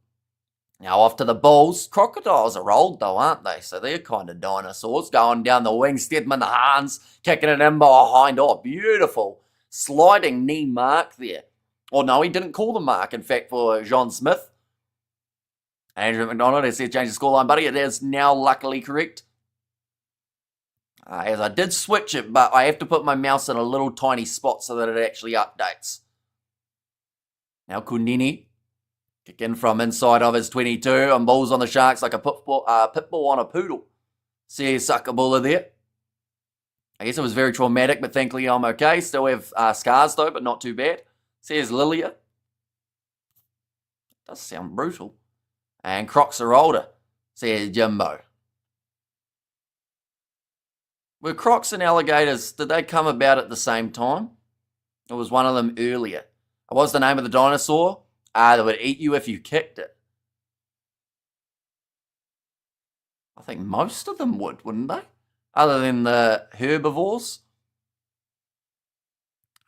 Now off to the Bulls. Crocodiles are old though, aren't they? So they're kind of dinosaurs. Going down the wing. Stedman Hans kicking it in behind. Oh, beautiful. Sliding knee mark there. Oh, no, he didn't call the mark, in fact, for John Smith. Andrew McDonald has said change the scoreline, buddy. It is now luckily correct. As I did switch it, but I have to put my mouse in a little tiny spot so that it actually updates. Now Kunini, kick in from inside of his 22, and Bulls on the Sharks like a pitbull on a poodle. See Sakabula there. I guess it was very traumatic, but thankfully I'm okay. Still have scars though, but not too bad. Says Lilia. Does sound brutal. And Crocs are older. Says Jimbo. Were Crocs and alligators, did they come about at the same time? Or was one of them earlier? What was the name of the dinosaur? That would eat you if you kicked it. I think most of them would, wouldn't they? Other than the herbivores.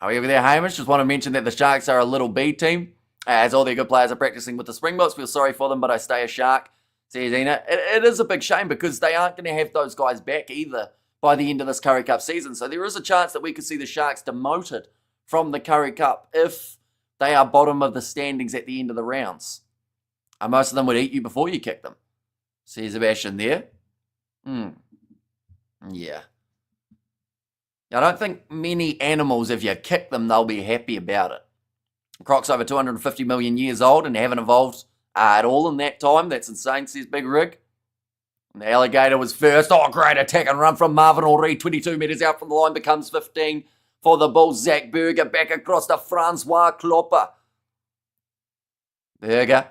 However, there, Hamish, just want to mention that the Sharks are a little B team. As all their good players are practicing with the Springboks. Feel sorry for them, but I stay a Shark. Says Ina. It is a big shame because they aren't going to have those guys back either by the end of this Currie Cup season. So there is a chance that we could see the Sharks demoted from the Currie Cup if they are bottom of the standings at the end of the rounds. Most of them would eat you before you kick them. Says Sebastian there. Yeah. I don't think many animals, if you kick them, they'll be happy about it. Crocs over 250 million years old and haven't evolved at all in that time. That's insane, says Big Rig. And the alligator was first. Oh, great attack and run from Marvin Henri. 22 metres out from the line, becomes 15 for the Bulls. Zach Berger back across to Francois Klopper. Berger.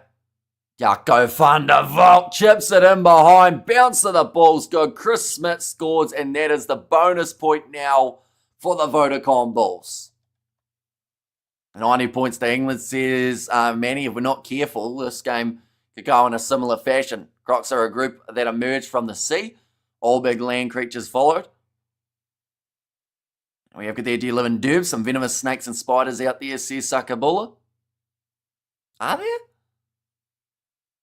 Jaco van der Walt chips it in behind. Bounce to the Bulls. Good. Chris Smith scores, and that is the bonus point now for the Vodacom Bulls. 90 points to England, says Manny. If we're not careful, this game could go in a similar fashion. Crocs are a group that emerged from the sea. All big land creatures followed. We have got there, do you live in Derb? Some venomous snakes and spiders out there, says Sakabula. Are there?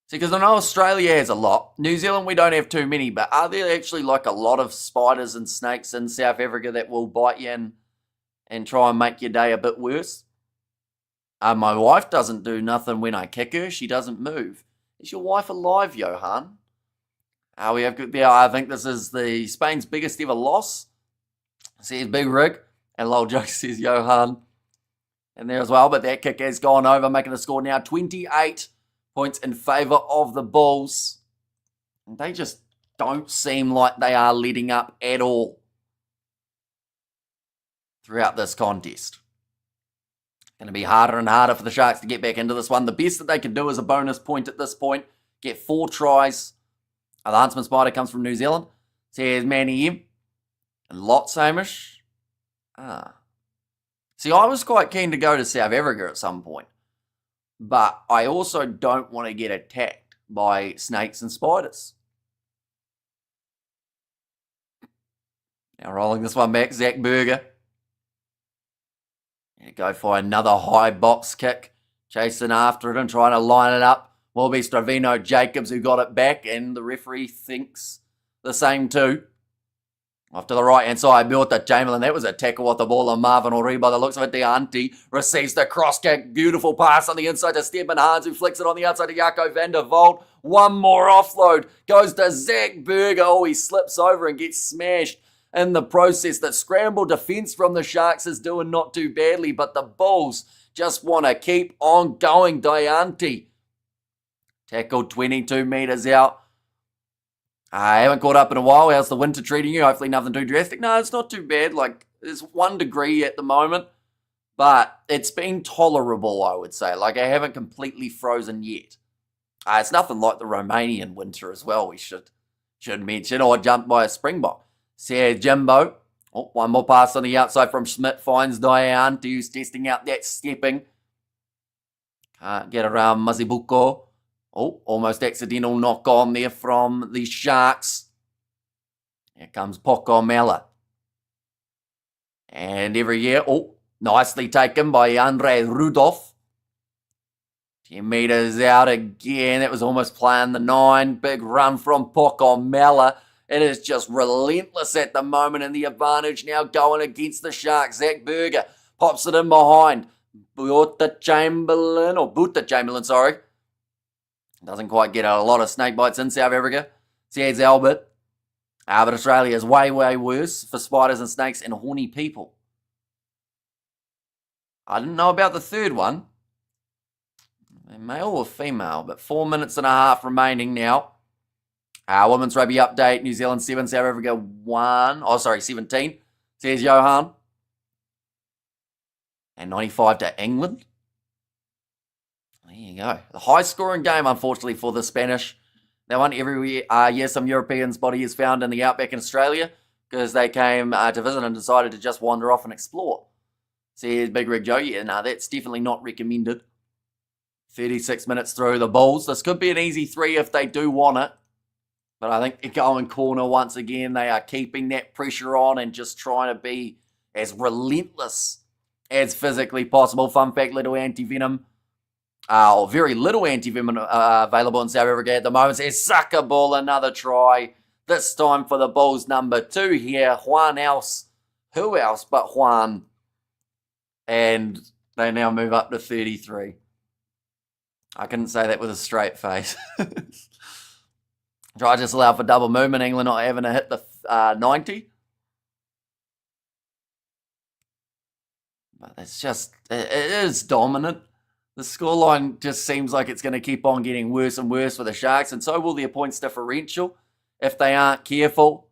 See, because I know Australia has a lot. New Zealand, we don't have too many, but are there actually like a lot of spiders and snakes in South Africa that will bite you and try and make your day a bit worse? My wife doesn't do nothing when I kick her. She doesn't move. Is your wife alive, Johan? We have got there. I think this is the Spain's biggest ever loss. Says Big Rig. And Lol Joke says Johan. And there as well. But that kick has gone over, making the score now 28 points in favour of the Bulls. And they just don't seem like they are letting up at all throughout this contest. Going to be harder and harder for the Sharks to get back into this one. The best that they can do is a bonus point at this point. Get 4 tries. The Huntsman Spider comes from New Zealand. says Manny M. And lots Hamish. See, I was quite keen to go to South Africa at some point. But I also don't want to get attacked by snakes and spiders. Now rolling this one back, Zach Berger. And go for another high box kick. Chasing after it and trying to line it up. Will be Stravino Jacobs who got it back, and the referee thinks the same too. Off to the right-hand side, built to Chamberlain. That was a tackle off the ball of Marvin Ori by the looks of it. Deante receives the cross kick. Beautiful pass on the inside to Stedman Hans, who flicks it on the outside to Jaco van der Walt. One more offload. Goes to Zach Berger. Oh, he slips over and gets smashed in the process. That scramble defence from the Sharks is doing not too badly, but the Bulls just want to keep on going. Deante tackled 22 metres out. I haven't caught up in a while. How's the winter treating you? Hopefully nothing too drastic. No, it's not too bad. Like, there's 1 degree at the moment, but it's been tolerable, I would say. Like, I haven't completely frozen yet. It's nothing like the Romanian winter as well, we should mention, or jumped by a springbok. Says Jimbo. Oh, one more pass on the outside from Schmidt. Finds Deante, who's testing out that stepping. Can't get around Mazibuko. Oh, almost accidental knock on there from the Sharks. Here comes Poko Mela. And every year, oh, nicely taken by Andre Rudolph. 10 metres out again. That was almost playing the 9. Big run from Poko Mela. It is just relentless at the moment, and the advantage now going against the Sharks. Zach Berger pops it in behind. Buta Chamberlain, sorry. Doesn't quite get a lot of snake bites in South Africa. Says Albert. But Australia is way, way worse for spiders and snakes and horny people. I didn't know about the third one. Male or female, but 4 minutes and a half remaining now. Women's rugby update. New Zealand 7, South Africa 17. Says Johan. And 95 to England. There you go. The high-scoring game, unfortunately, for the Spanish. They won every year. Some Europeans' body is found in the outback in Australia because they came to visit and decided to just wander off and explore. Says Big Rig Joe. Yeah, no, that's definitely not recommended. 36 minutes through the Bulls. This could be an easy 3 if they do want it. But I think they're going corner once again. They are keeping that pressure on and just trying to be as relentless as physically possible. Fun fact, little anti-venom. Very little anti-venom available in South Africa at the moment. Says sucker ball, another try. This time for the Bulls, number 2 here. Juan else. Who else but Juan? And they now move up to 33. I couldn't say that with a straight face. Try just allow for double movement. England not having to hit the 90. But it's just, it is dominant. The scoreline just seems like it's going to keep on getting worse and worse for the Sharks, and so will their points differential if they aren't careful.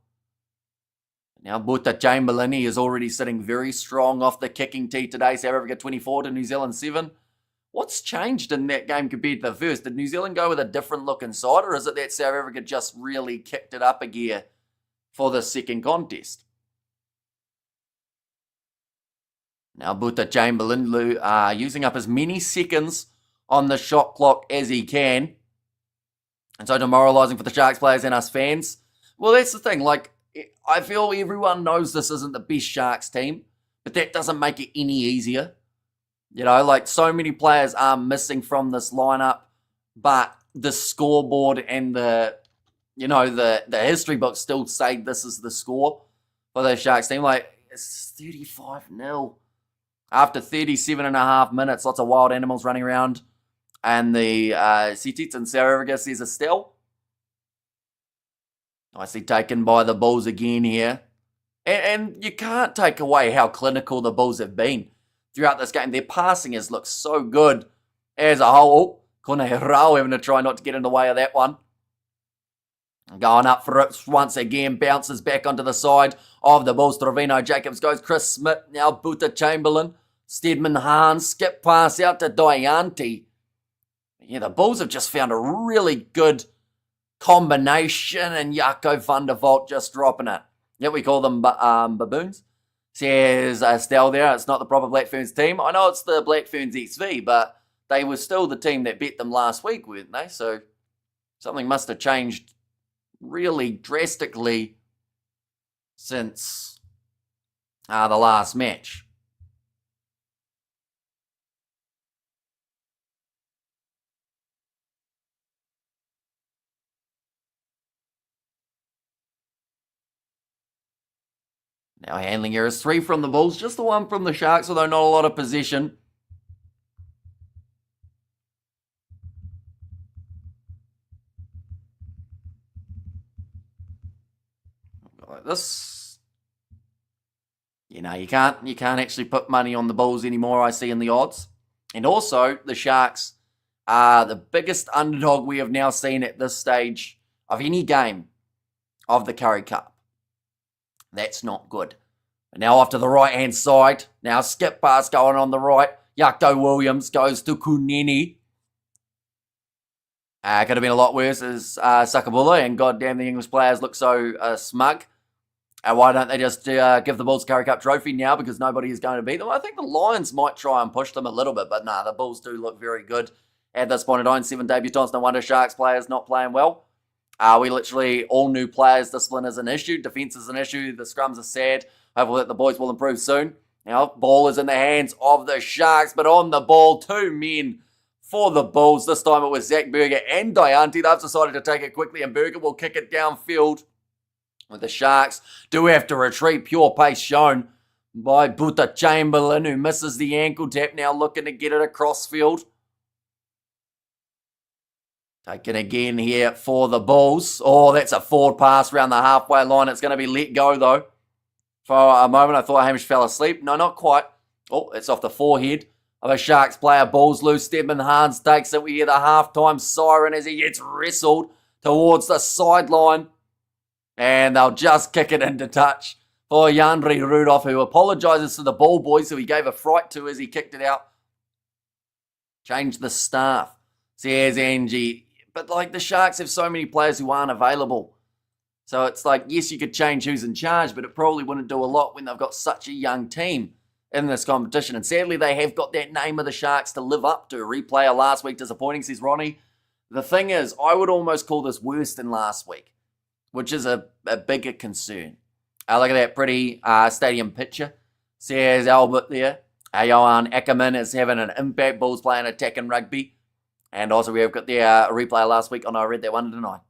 Now, Buta Chamberlain, he is already sitting very strong off the kicking tee today. South Africa 24 to New Zealand 7. What's changed in that game compared to the first? Did New Zealand go with a different look inside, or is it that South Africa just really kicked it up a gear for the second contest? Now, Buta Chamberlain using up as many seconds on the shot clock as he can. And so demoralising for the Sharks players and us fans. Well, that's the thing. Like, I feel everyone knows this isn't the best Sharks team, but that doesn't make it any easier. You know, like, so many players are missing from this lineup, but the scoreboard and the history books still say this is the score for the Sharks team. Like, it's 35-0. After 37 and a half minutes, lots of wild animals running around. And the Sitit and South Africa says Estelle. Nicely taken by the Bulls again here. And you can't take away how clinical the Bulls have been throughout this game. Their passing has looked so good as a whole. Kone Herao having to try not to get in the way of that one. Going up for it once again. Bounces back onto the side of the Bulls. Trevino Jacobs goes. Chris Smith. Now Buta Chamberlain. Stedman Hans. Skip pass out to Deante. Yeah, the Bulls have just found a really good combination, and Jaco van der Vault just dropping it. Yeah, we call them baboons. Says Estelle there, it's not the proper Black Ferns team. I know it's the Black Ferns XV, but they were still the team that beat them last week, weren't they? So something must have changed really drastically since the last match. Now handling errors, 3 from the Bulls, just the 1 from the Sharks, although not a lot of possession. Like this, you can't actually put money on the Bulls anymore, I see in the odds. And also, the Sharks are the biggest underdog we have now seen at this stage of any game of the Currie Cup. That's not good. And now off to the right-hand side. Now skip pass going on the right. Yakto Williams goes to Kunini. Could have been a lot worse as Sakabula, and goddamn the English players look so smug. Why don't they just give the Bulls Currie Cup trophy now, because nobody is going to beat them? I think the Lions might try and push them a little bit, but nah, the Bulls do look very good at this point in time. 7 debutants, no wonder Sharks players not playing well. We literally all new players. Discipline is an issue. Defense is an issue. The scrums are sad. Hopefully that the boys will improve soon. Now, ball is in the hands of the Sharks, but on the ball, 2 men for the Bulls. This time it was Zach Berger and Dianti. They've decided to take it quickly, and Berger will kick it downfield. With the Sharks do have to retreat. Pure pace shown by Buta Chamberlain, who misses the ankle tap, now looking to get it across field. Taken again here for the Bulls. Oh, that's a forward pass around the halfway line. It's going to be let go, though. For a moment, I thought Hamish fell asleep. No, not quite. Oh, it's off the forehead of a Sharks player. Bulls loose. Stedman Hans takes it. We hear the halftime siren as he gets wrestled towards the sideline. And they'll just kick it into touch for Yandri Rudolph, who apologises to the ball boys, who he gave a fright to as he kicked it out. Change the staff, says Angie. But, the Sharks have so many players who aren't available. So it's yes, you could change who's in charge, but it probably wouldn't do a lot when they've got such a young team in this competition. And sadly, they have got that name of the Sharks to live up to. Replayer last week disappointing, says Ronnie. The thing is, I would almost call this worse than last week, which is a bigger concern. Look at that pretty stadium picture. Says Albert there. Johan Ackerman is having an impact. Bulls playing attacking rugby. And also we have got the replay last week. I read that one tonight.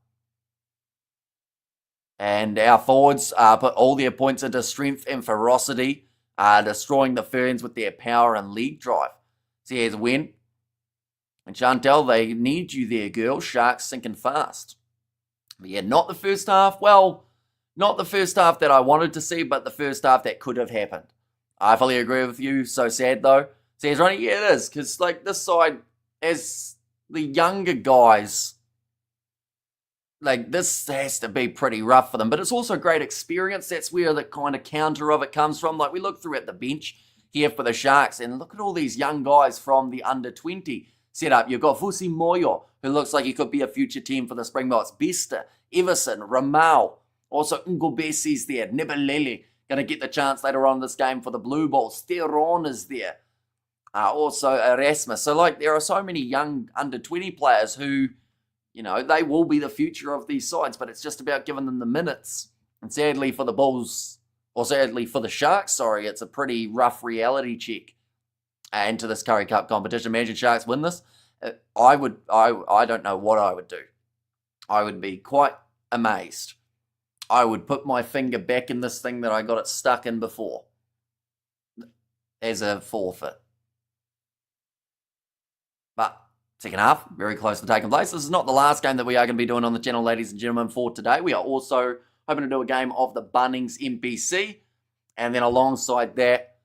And our forwards put all their points into strength and ferocity, destroying the Ferns with their power and league drive. Says Wen. And Chantel, they need you there, girl. Sharks sinking fast. But yeah, not the first half. Well, not the first half that I wanted to see, but the first half that could have happened. I fully agree with you. So sad, though. Says Ronnie, yeah, it is. Because, this side, as the younger guys, this has to be pretty rough for them. But it's also great experience. That's where the kind of counter of it comes from. We look through at the bench here for the Sharks, and look at all these young guys from the under-20 setup. You've got Fusi Moyo, who looks like he could be a future team for the Springboks. Bester, Everson, Ramal, also Ngobesi's there. Nibelele going to get the chance later on in this game for the Blue Bulls. Theron is there. Also Erasmus. So, there are so many young under-20 players who, they will be the future of these sides, but it's just about giving them the minutes. And sadly for the Bulls, or sadly for the Sharks, it's a pretty rough reality check into this Currie Cup competition. Imagine Sharks win this. I don't know what I would do. I would be quite amazed. I would put my finger back in this thing that I got it stuck in before as a forfeit. But second half, very close to taking place. This is not the last game that we are going to be doing on the channel, ladies and gentlemen, for today. We are also hoping to do a game of the Bunnings NPC. And then alongside that,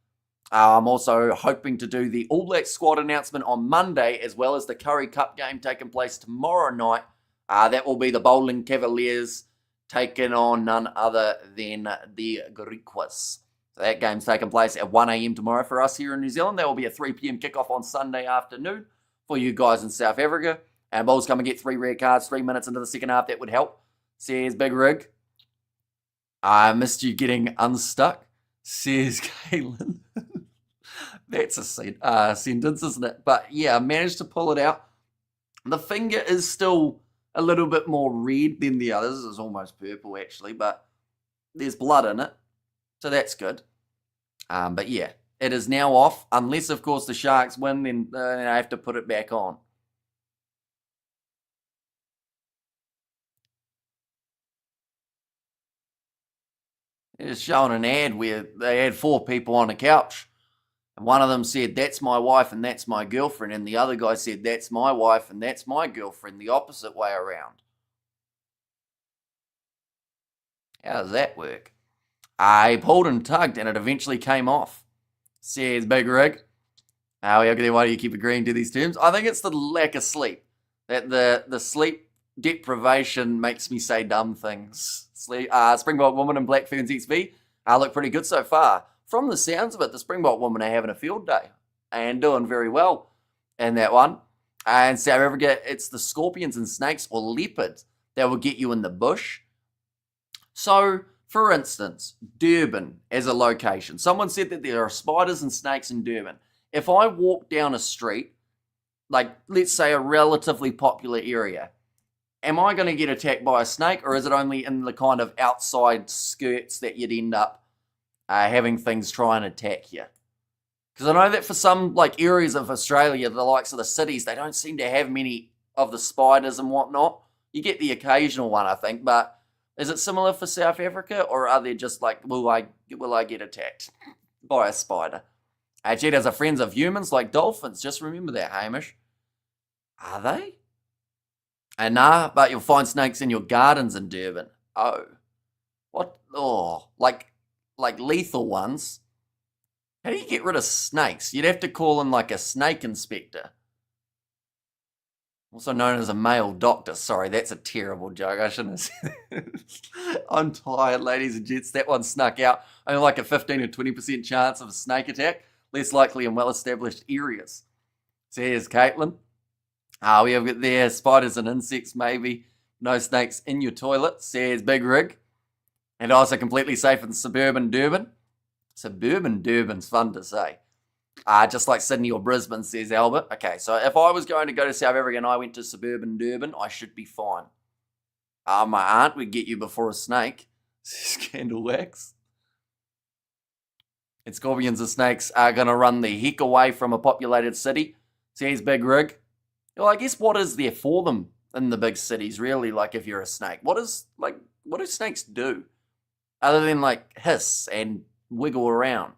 I'm also hoping to do the All Blacks squad announcement on Monday, as well as the Currie Cup game taking place tomorrow night. That will be the Bowling Cavaliers taking on none other than the Griquas. So that game's taking place at 1 a.m. tomorrow for us here in New Zealand. There will be a 3 p.m. kickoff on Sunday afternoon for you guys in South Africa. And Bulls come and get 3 red cards 3 minutes into the second half. That would help. Says Big Rig. I missed you getting unstuck, says Caitlin. That's a sentence, isn't it? But yeah, I managed to pull it out. The finger is still a little bit more red than the others. It's almost purple, actually, but there's blood in it. So that's good. But yeah, it is now off. Unless, of course, the Sharks win, then I have to put it back on. It's showing an ad where they had 4 people on a couch. And one of them said, that's my wife and that's my girlfriend. And the other guy said, that's my wife and that's my girlfriend. The opposite way around. How does that work? I pulled and tugged and it eventually came off. Says Big Rig. Why do you keep agreeing to these terms? I think it's the lack of sleep. That the sleep deprivation makes me say dumb things. Springbok Woman and Black Ferns XV look pretty good so far. From the sounds of it, the Springbok Women are having a field day and doing very well in that one. And South Africa, it's the scorpions and snakes or leopards that will get you in the bush. So, for instance, Durban as a location. Someone said that there are spiders and snakes in Durban. If I walk down a street, like let's say a relatively popular area, am I going to get attacked by a snake, or is it only in the kind of outside skirts that you'd end up having things try and attack you? Because I know that for some like areas of Australia, the likes of the cities, they don't seem to have many of the spiders and whatnot. You get the occasional one, I think, but is it similar for South Africa, or are they just like, will I get attacked by a spider? Cheetahs are friends of humans like dolphins. Just remember that, Hamish. Are they? And nah, but you'll find snakes in your gardens in Durban. Oh. What? Oh, like lethal ones. How do you get rid of snakes? You'd have to call in like a snake inspector. Also known as a male doctor. Sorry, that's a terrible joke. I shouldn't have said it. I'm tired, ladies and gents. That one snuck out. Only like a 15 or 20% chance of a snake attack. Less likely in well-established areas. So here's Caitlin. We have got there spiders and insects, maybe. No snakes in your toilet, says Big Rig. And also completely safe in suburban Durban. Suburban Durban's fun to say. Just like Sydney or Brisbane, says Albert. Okay, so if I was going to go to South Africa and I went to suburban Durban, I should be fine. My aunt would get you before a snake, says Candle Wax. And scorpions and snakes are going to run the heck away from a populated city, says Big Rig. Well, I guess what is there for them in the big cities, really, like if you're a snake? What do snakes do? Other than like hiss and wiggle around.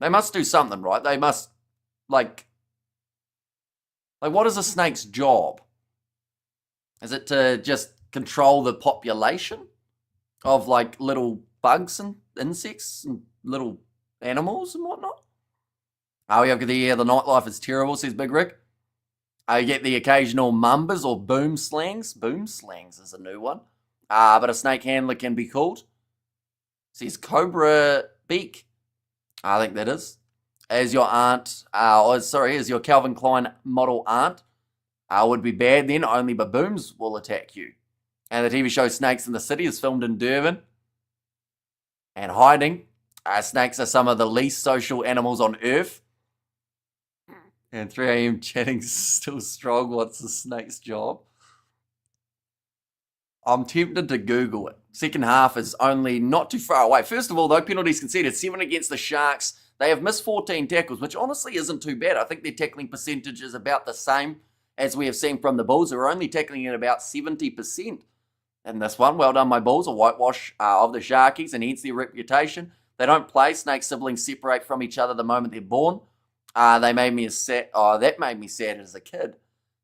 They must do something, right? They must, like what is a snake's job? Is it to just control the population of like little bugs and insects and little animals and whatnot? We have the nightlife is terrible, says Big Rick. You get the occasional mumbas or boom slangs. Boom slangs is a new one. But a snake handler can be called. Says Cobra Beak. I think that is. As your aunt, as your Calvin Klein model aunt, would be bad then. Only baboons will attack you. And the TV show Snakes in the City is filmed in Durban. And hiding. Snakes are some of the least social animals on Earth. And 3 a.m. chatting's still strong. What's the snake's job? I'm tempted to Google it. Second half is only not too far away. First of all, though, penalties conceded. 7 against the Sharks. They have missed 14 tackles, which honestly isn't too bad. I think their tackling percentage is about the same as we have seen from the Bulls, who are only tackling at about 70% in this one. Well done, my Bulls. A whitewash of the Sharkies, and hence their reputation. They don't play. Snake siblings separate from each other the moment they're born. That made me sad as a kid.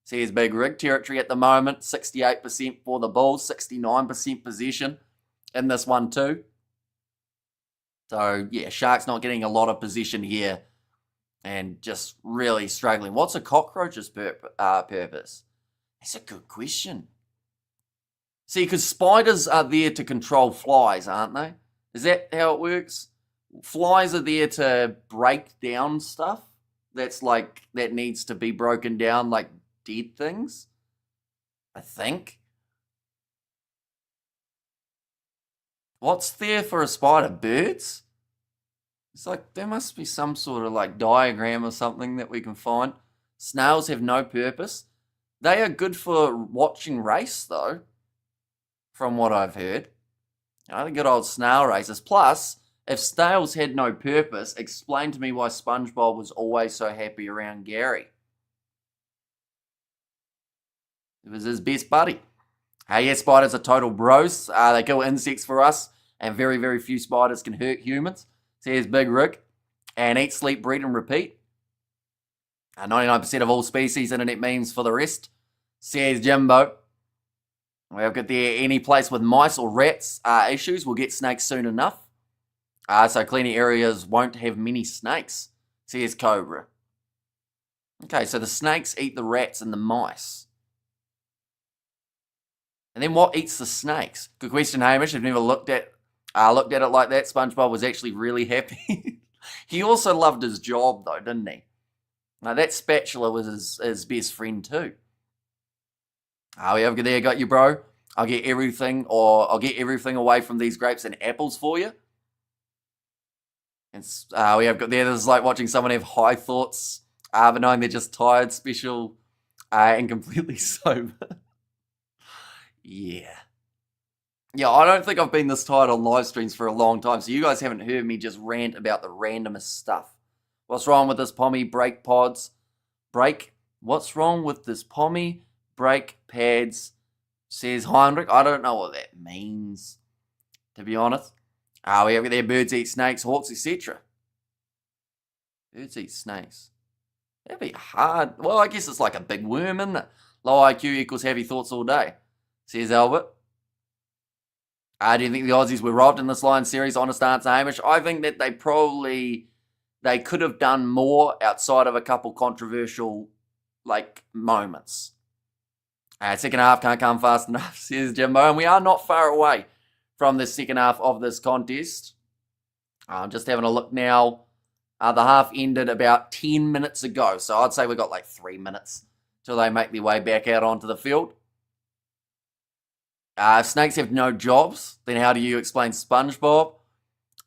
Says Big Rig. Territory at the moment, 68% for the Bulls, 69% possession in this one too. So, yeah, Sharks not getting a lot of possession here and just really struggling. What's a cockroach's purpose? That's a good question. See, because spiders are there to control flies, aren't they? Is that how it works? Flies are there to break down stuff that needs to be broken down, like dead things. I think. What's there for a spider? Birds? It's like there must be some sort of like diagram or something that we can find. Snails have no purpose. They are good for watching race though, from what I've heard. The good old snail races. Plus, if snails had no purpose, explain to me why SpongeBob was always so happy around Gary. It was his best buddy. Hey, yeah, spiders are total bros. They kill insects for us, and very, very few spiders can hurt humans. Says Big Rick. And eat, sleep, breed, and repeat. 99% of all species, internet memes for the rest. Says Jimbo. We've got there any place with mice or rats issues, we'll get snakes soon enough. So cleaning areas won't have many snakes, says Cobra. Okay, so the snakes eat the rats and the mice. And then what eats the snakes? Good question, Hamish. I've never looked at it like that. SpongeBob was actually really happy. He also loved his job, though, didn't he? Now, that spatula was his best friend, too. We have there, got you, bro. I'll get everything away from these grapes and apples for you. And we have got there, this is like watching someone have high thoughts, but knowing they're just tired, special, and completely sober. Yeah. Yeah, I don't think I've been this tired on live streams for a long time, so you guys haven't heard me just rant about the randomest stuff. What's wrong with this pommy brake pods? What's wrong with this pommy brake pads? Says Heinrich. I don't know what that means, to be honest. We have there birds eat snakes, hawks, etc. Birds eat snakes. That'd be hard. Well, I guess it's like a big worm, isn't it? Low IQ equals heavy thoughts all day, says Albert. Do you think the Aussies were robbed in this Lion series? Honest answer, Hamish. I think that they could have done more outside of a couple controversial moments. Second half can't come fast enough, says Jimbo, and we are not far away from the second half of this contest. I'm just having a look now. The half ended about 10 minutes ago, so I'd say we've got 3 minutes till they make their way back out onto the field. If snakes have no jobs, then how do you explain SpongeBob?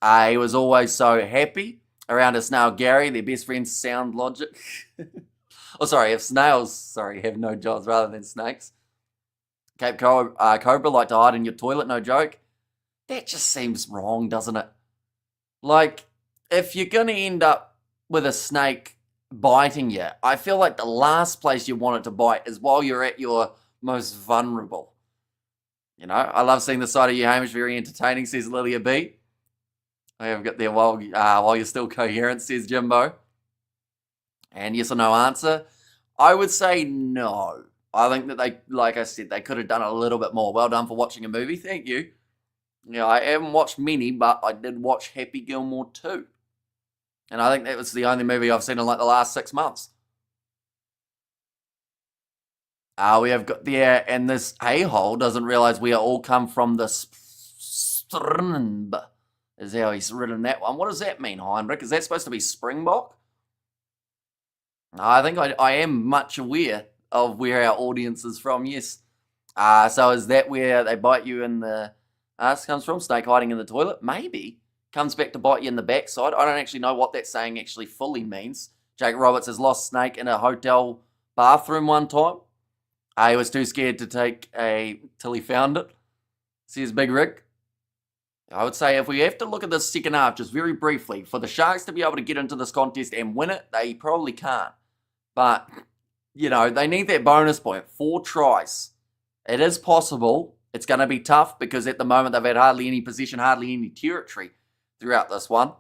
He was always so happy around his snail Gary, their best friend's sound logic. If snails, have no jobs rather than snakes. Cape Cobra like to hide in your toilet, no joke. That just seems wrong, doesn't it? If you're going to end up with a snake biting you, I feel like the last place you want it to bite is while you're at your most vulnerable. I love seeing the side of you, Hamish, very entertaining, says Lilia B. I have got there while you're still coherent, says Jimbo. And yes or no answer, I would say no. I think that they, like I said, they could have done a little bit more. Well done for watching a movie, thank you. I haven't watched many, but I did watch Happy Gilmore 2. And I think that was the only movie I've seen in the last 6 months. We have got there, and this a-hole doesn't realise we all come from the Strnb, is how he's written that one. What does that mean, Heinrich? Is that supposed to be Springbok? I think I am much aware of where our audience is from, yes. So is that where they bite you in the ass comes from? Snake hiding in the toilet? Maybe. Comes back to bite you in the backside. I don't actually know what that saying actually fully means. Jake Roberts has lost snake in a hotel bathroom one time. He was too scared to take till he found it, says Big Rick. I would say if we have to look at this second half just very briefly, for the Sharks to be able to get into this contest and win it, they probably can't. But, they need that bonus point. 4 tries. It is possible. It's going to be tough because at the moment they've had hardly any possession, hardly any territory throughout this one.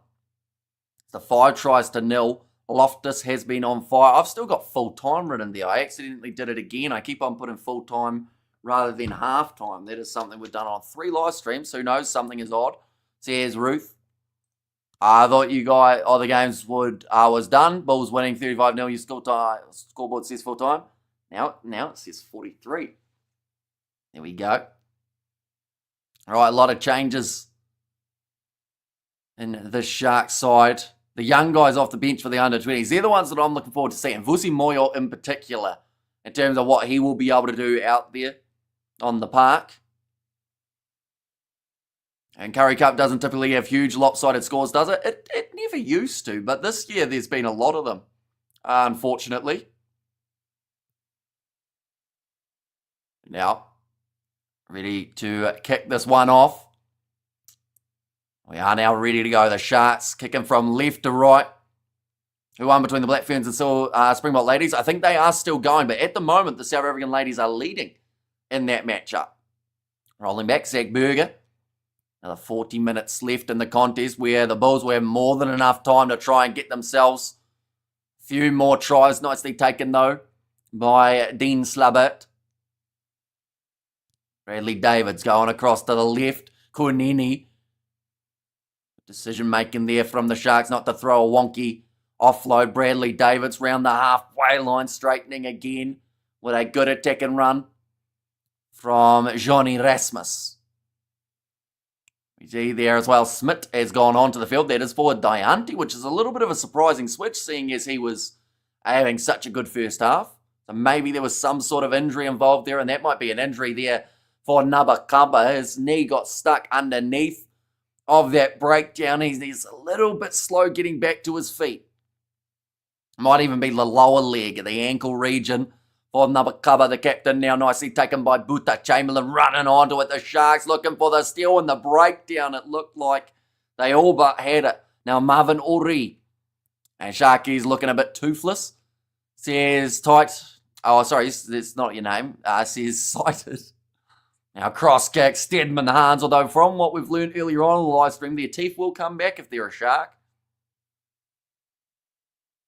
The 5 tries to 0. Loftus has been on fire. I've still got full time written there. I accidentally did it again. I keep on putting full time rather than half time. That is something we've done on 3 live streams. Who knows? Something is odd. Says Ruth. I thought you guys, the games was done. Bulls winning 35-0. Your scoreboard says full time. Now it says 43. There we go. All right, a lot of changes in the Sharks side. The young guys off the bench for the under-20s. They're the ones that I'm looking forward to seeing. Vusi Moyo in particular in terms of what he will be able to do out there on the park. And Currie Cup doesn't typically have huge lopsided scores, does it? It never used to, but this year there's been a lot of them, unfortunately. Now, ready to kick this one off. We are now ready to go. The Sharks kicking from left to right. Who won between the Black Ferns and Springbok Ladies? I think they are still going, but at the moment, the South African ladies are leading in that matchup. Rolling back, Zach Berger. Another 40 minutes left in the contest where the Bulls will have more than enough time to try and get themselves a few more tries. Nicely taken, though, by Dean Slubbert. Bradley Davids going across to the left. Kunini. Decision making there from the Sharks not to throw a wonky offload. Bradley Davids round the halfway line, straightening again with a good attack and run from Johnny Rasmus. We see there as well, Smith has gone on to the field. That is for Dianti, which is a little bit of a surprising switch, seeing as he was having such a good first half. So maybe there was some sort of injury involved there, and that might be an injury there for Nabakamba. His knee got stuck underneath of that breakdown. He's a little bit slow getting back to his feet. Might even be the lower leg, the ankle region for Nabakamba, the captain, now nicely taken by Buta Chamberlain, running onto it. The Sharks looking for the steal and the breakdown. It looked like they all but had it. Now Marvin Uri. And Sharky's looking a bit toothless. Says tight. Oh, sorry, it's not your name. Says sighted. Now cross kick, Stedman Hans, although from what we've learned earlier on in the live stream, their teeth will come back if they're a Shark.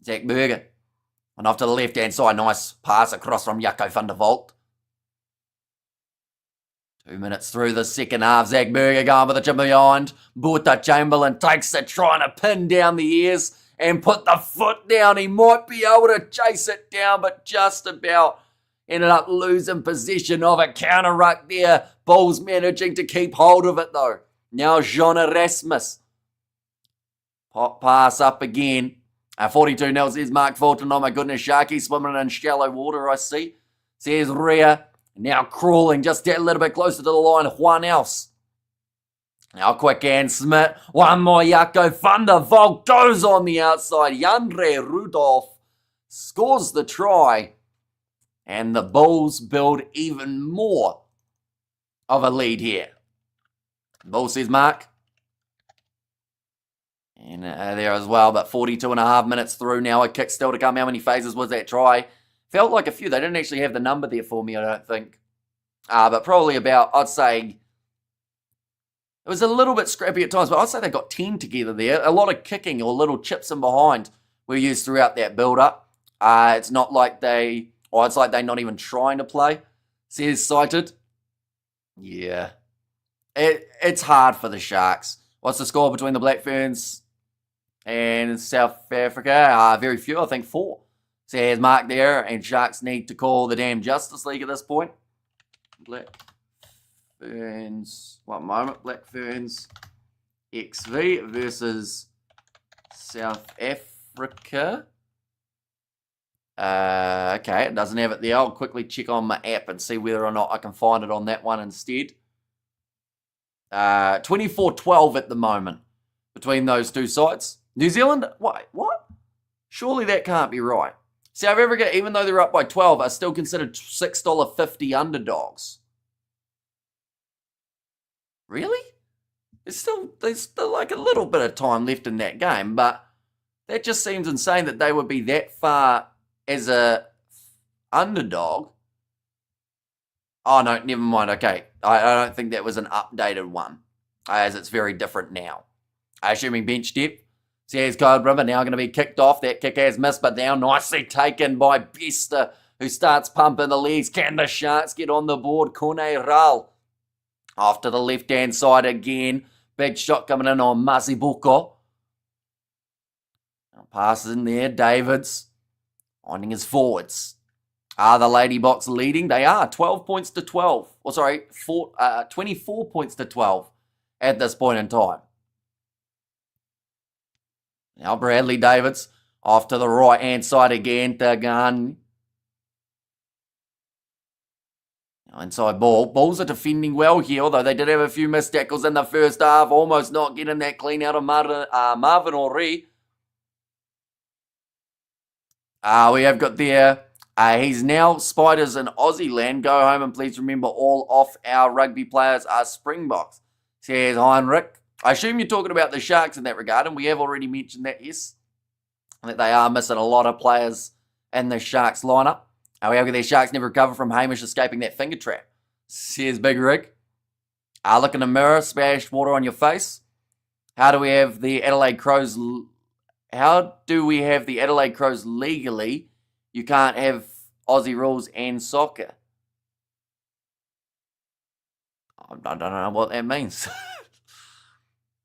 Zach Berger. And off to the left-hand side, nice pass across from Jaco van der Walt. 2 minutes through the second half, Zach Berger going with the chip behind. Buta Chamberlain takes it, trying to pin down the ears and put the foot down. He might be able to chase it down, but just about ended up losing possession of a counter ruck there. Bulls managing to keep hold of it though. Now Jean Erasmus. Pop pass up again. 42 nil says Mark Fulton. Oh my goodness, Sharky swimming in shallow water, I see. Says Rhea. Now crawling just a little bit closer to the line. Juan else. Now quick hand Smith. One more Jaco van der Walt goes on the outside. Jandre Rudolph scores the try. And the Bulls build even more of a lead here. Bull says Mark. And there as well, but 42 and a half minutes through now. A kick still to come. How many phases was that try? Felt like a few. They didn't actually have the number there for me, I don't think. But probably about, I'd say, it was a little bit scrappy at times, but I'd say they got 10 together there. A lot of kicking or little chips in behind were used throughout that build-up. It's not like they, or it's like they're not even trying to play. Says Sighted. Yeah. It's hard for the Sharks. What's the score between the Black Ferns and South Africa? Very few, I think 4. Says Mark there, and Sharks need to call the damn Justice League at this point. Black Ferns, one moment, Black Ferns XV versus South Africa. Okay, it doesn't have it there. I'll quickly check on my app and see whether or not I can find it on that one instead. 24-12 at the moment between those two sides. New Zealand, what? Surely that can't be right. South Africa, even though they're up by 12, are still considered $6.50 underdogs. Really? There's still like a little bit of time left in that game, but that just seems insane that they would be that far as a underdog. Oh, no, never mind. Okay, I don't think that was an updated one, as it's very different now. Assuming bench depth. Says Code River now going to be kicked off. That kick has missed, but now nicely taken by Bester, who starts pumping the legs. Can the Sharks get on the board? Kone Ral off to the left-hand side again. Big shot coming in on Masibuko. Passes in there. Davids finding his forwards. Are the Lady Box leading? They are 12 points to 12. 24 points to 12 at this point in time. Now Bradley Davids off to the right-hand side again. Tagan. Inside ball. Bulls are defending well here, although they did have a few missed tackles in the first half. Almost not getting that clean out of Marvin Ori. We have got there. He's now Spiders in Aussie land. Go home and please remember all of our rugby players are Springboks, says Heinrich. I assume you're talking about the Sharks in that regard, and we have already mentioned that, yes. That they are missing a lot of players in the Sharks lineup. However, their Sharks never recover from Hamish escaping that finger trap, says Big Rig. Look in the mirror, splash water on your face. How do we have the Adelaide Crows legally? You can't have Aussie rules and soccer. I don't know what that means.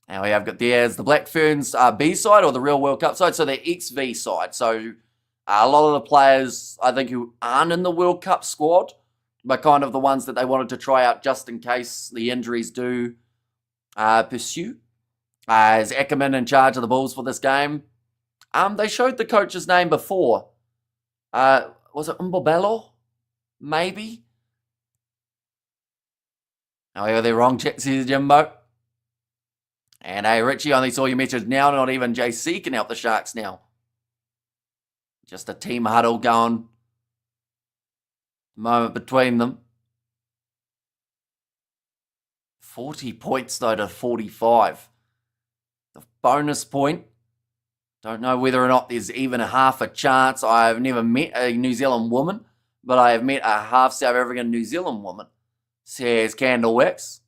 Now we have got there's the Black Ferns B side or the real World Cup side. So they're XV side. So a lot of the players, I think, who aren't in the World Cup squad, but kind of the ones that they wanted to try out just in case the injuries do pursue. Is Ackerman in charge of the Bulls for this game? They showed the coach's name before. Was it Mbobelo? Maybe? Oh, yeah, they're wrong, says Jimbo. And hey, Richie, only saw your message now. Not even JC can help the Sharks now. Just a team huddle going. Moment between them. 40 points, though, to 45. The bonus point. Don't know whether or not there's even a half a chance. I have never met a New Zealand woman, but I have met a half South African New Zealand woman, says Candlewax.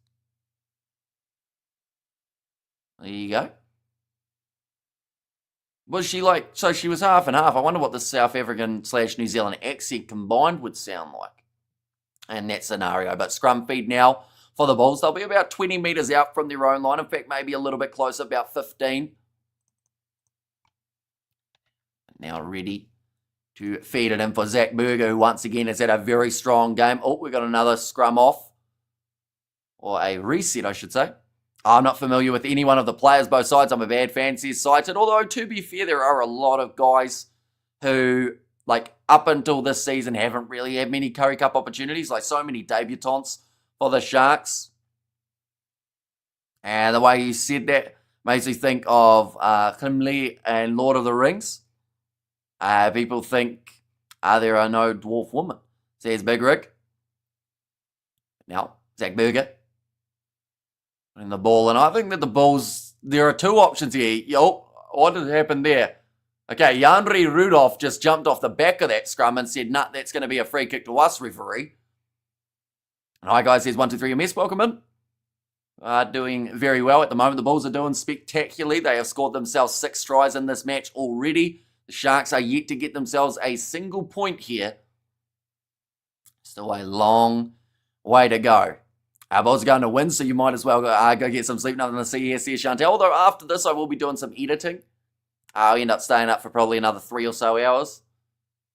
There you go. Was she like, so she was half and half. I wonder what the South African / New Zealand accent combined would sound like in that scenario. But scrum feed now for the Bulls. They'll be about 20 metres out from their own line. In fact, maybe a little bit closer, about 15. Now ready to feed it in for Zach Berger, who once again has had a very strong game. Oh, we've got another scrum off. Or a reset, I should say. I'm not familiar with any one of the players, both sides. I'm a bad fan, says Cited. Although, to be fair, there are a lot of guys who, like, up until this season haven't really had many Currie Cup opportunities. Like, so many debutants for the Sharks. And the way you said that makes me think of Klimley and Lord of the Rings. People think there are no dwarf women, says Big Rick. Now, Zach Berger. In the ball, and I think that the Bulls, there are two options here. Yo, what did happen there? Okay, Yandri Rudolph just jumped off the back of that scrum and said, nah, that's going to be a free kick to us, referee. And hi guys, here's 123MS, welcome in. Doing very well at the moment. The Bulls are doing spectacularly. They have scored themselves 6 tries in this match already. The Sharks are yet to get themselves a single point here. Still a long way to go. Our Bulls are going to win, so you might as well go get some sleep. Nothing to see here, says Chantel. Although after this, I will be doing some editing. I'll end up staying up for probably another 3 or so hours,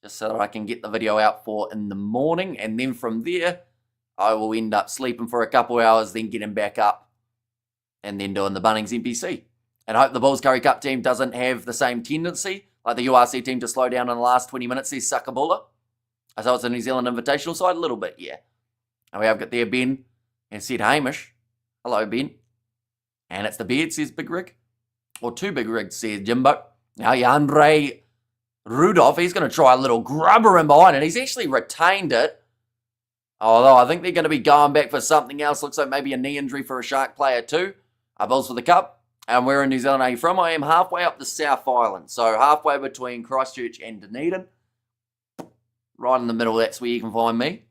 just so that I can get the video out for in the morning. And then from there, I will end up sleeping for a couple hours, then getting back up, and then doing the Bunnings NPC. And I hope the Bulls Currie Cup team doesn't have the same tendency, like the URC team, to slow down in the last 20 minutes, says Sakabula. I thought it's a New Zealand Invitational side, a little bit, yeah. And we have got there Ben and said Hamish. Hello, Ben. And it's the beard, says Big Rig. Or two Big Rigs, says Jimbo. Now, Andre Rudolph, he's going to try a little grubber in behind, and he's actually retained it. Although I think they're going to be going back for something else. Looks like maybe a knee injury for a Shark player too. Bulls for the Cup. And where in New Zealand are you from? I am halfway up the South Island. So halfway between Christchurch and Dunedin. Right in the middle, that's where you can find me.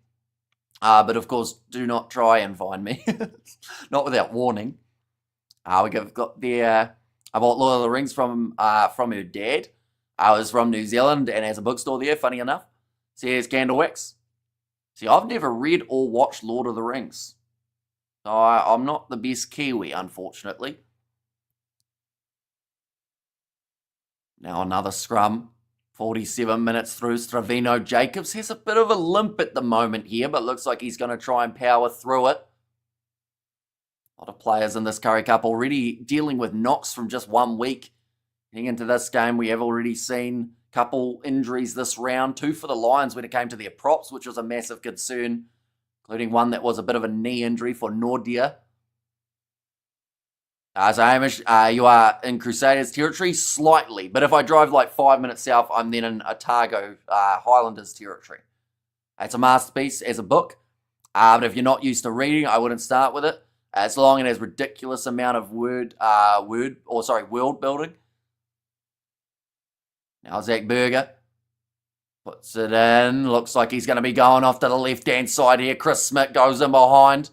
But of course, do not try and find me. Not without warning. We've got the, I bought Lord of the Rings from her dad. I was from New Zealand and has a bookstore there, funny enough. Says Candlewax. See, I've never read or watched Lord of the Rings. So I'm not the best Kiwi, unfortunately. Now another scrum. 47 minutes through. Stravino Jacobs has a bit of a limp at the moment here, but looks like he's going to try and power through it. A lot of players in this Currie Cup already dealing with knocks from just 1 week. Heading into this game, we have already seen a couple injuries this round. 2 for the Lions when it came to their props, which was a massive concern. including one that was a bit of a knee injury for Nordia. So Hamish, you are in Crusaders territory slightly, but if I drive like 5 minutes south, I'm then in Otago, Highlanders territory. It's a masterpiece as a book, but if you're not used to reading, I wouldn't start with it. It's long and has ridiculous amount of world building. Now Zach Berger puts it in. Looks like he's going to be going off to the left-hand side here. Chris Smith goes in behind.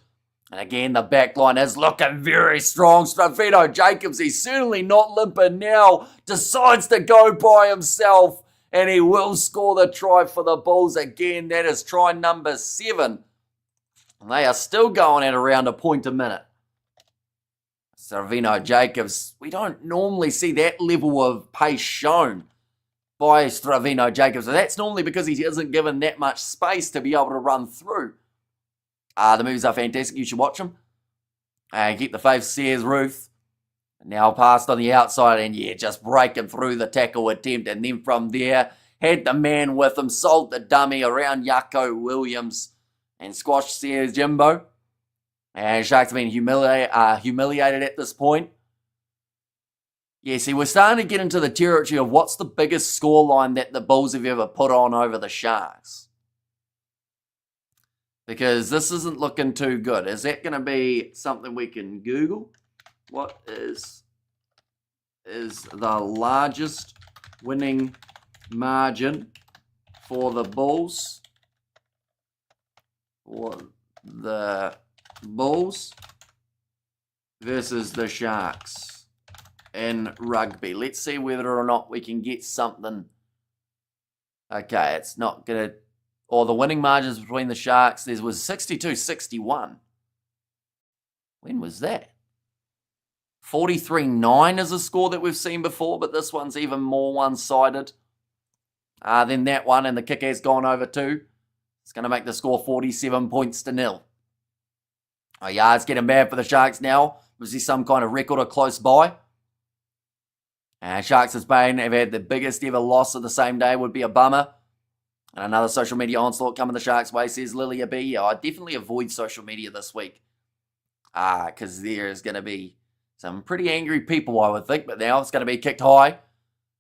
And again, the back line is looking very strong. Stravino Jacobs, he's certainly not limping now. Decides to go by himself. And he will score the try for the Bulls again. That is try number 7. And they are still going at around a point a minute. Stravino Jacobs, we don't normally see that level of pace shown by Stravino Jacobs. And that's normally because he isn't given that much space to be able to run through. The moves are fantastic. You should watch them. Keep the faith, Sears Ruth. Now passed on the outside and just breaking through the tackle attempt. And then from there, had the man with him, sold the dummy around Yako Williams and squashed Sears Jimbo. And Sharks have been humiliated at this point. See, we're starting to get into the territory of what's the biggest scoreline that the Bulls have ever put on over the Sharks. Because this isn't looking too good. Is that going to be something we can Google? What is the largest winning margin for the Bulls? For the Bulls versus the Sharks in rugby. Let's see whether or not we can get something. Okay, it's not going to... Or the winning margins between the Sharks, there was 62-61. When was that? 43-9 is a score that we've seen before, but this one's even more one-sided than that one, and the kick has gone over too. It's going to make the score 47 points to 0. It's getting bad for the Sharks now. Was there some kind of record or close by? Sharks have had the biggest ever loss of the same day. Would be a bummer. And another social media onslaught coming the Sharks' way, says Lilia B. I definitely avoid social media this week. Because there is going to be some pretty angry people, I would think. But now it's going to be kicked high.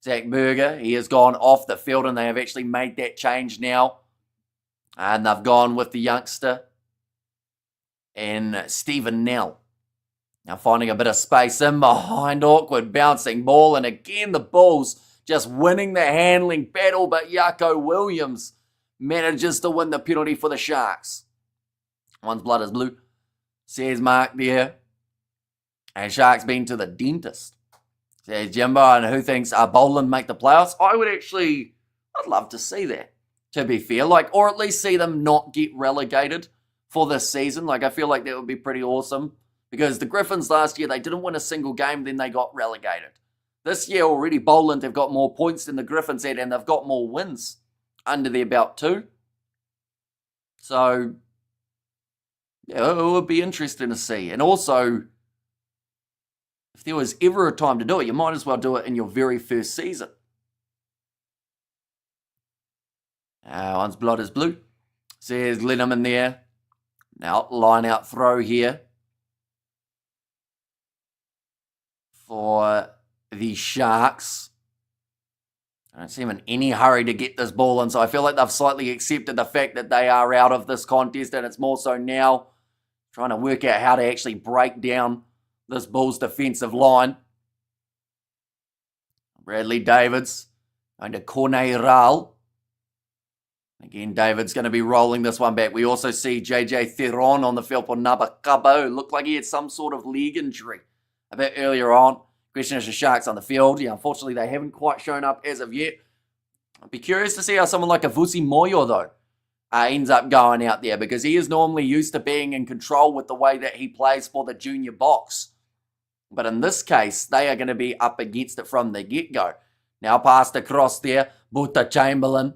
Zach Berger, he has gone off the field, and they have actually made that change now. And they've gone with the youngster and Stephen Nell. Now finding a bit of space in behind, awkward bouncing ball. And again, the Bulls just winning the handling battle, but Yako Williams manages to win the penalty for the Sharks. One's blood is blue. Says Mark there. And Sharks been to the dentist. Says Jimbo, and who thinks Boland make the playoffs? I'd love to see that, to be fair. Or at least see them not get relegated for this season. I feel like that would be pretty awesome. Because the Griffins last year, they didn't win a single game, then they got relegated. This year already, Boland have got more points than the Griffins had, and they've got more wins under their belt too. So, it would be interesting to see. And also, if there was ever a time to do it, you might as well do it in your very first season. One's blood is blue. Says Lenham in there. Now, line out throw here for the Sharks. I don't seem in any hurry to get this ball in, so I feel like they've slightly accepted the fact that they are out of this contest, and it's more so now trying to work out how to actually break down this Bulls defensive line. Bradley Davids going to Corneiral. Again, David's going to be rolling this one back. We also see JJ Theron on the field for Nabakabo, who looked like he had some sort of leg injury a bit earlier on. Question is the Sharks on the field. Unfortunately, they haven't quite shown up as of yet. I'd be curious to see how someone like a Vusi Moyo, though, ends up going out there, because he is normally used to being in control with the way that he plays for the junior box. But in this case, they are going to be up against it from the get-go. Now passed across there, Buta Chamberlain.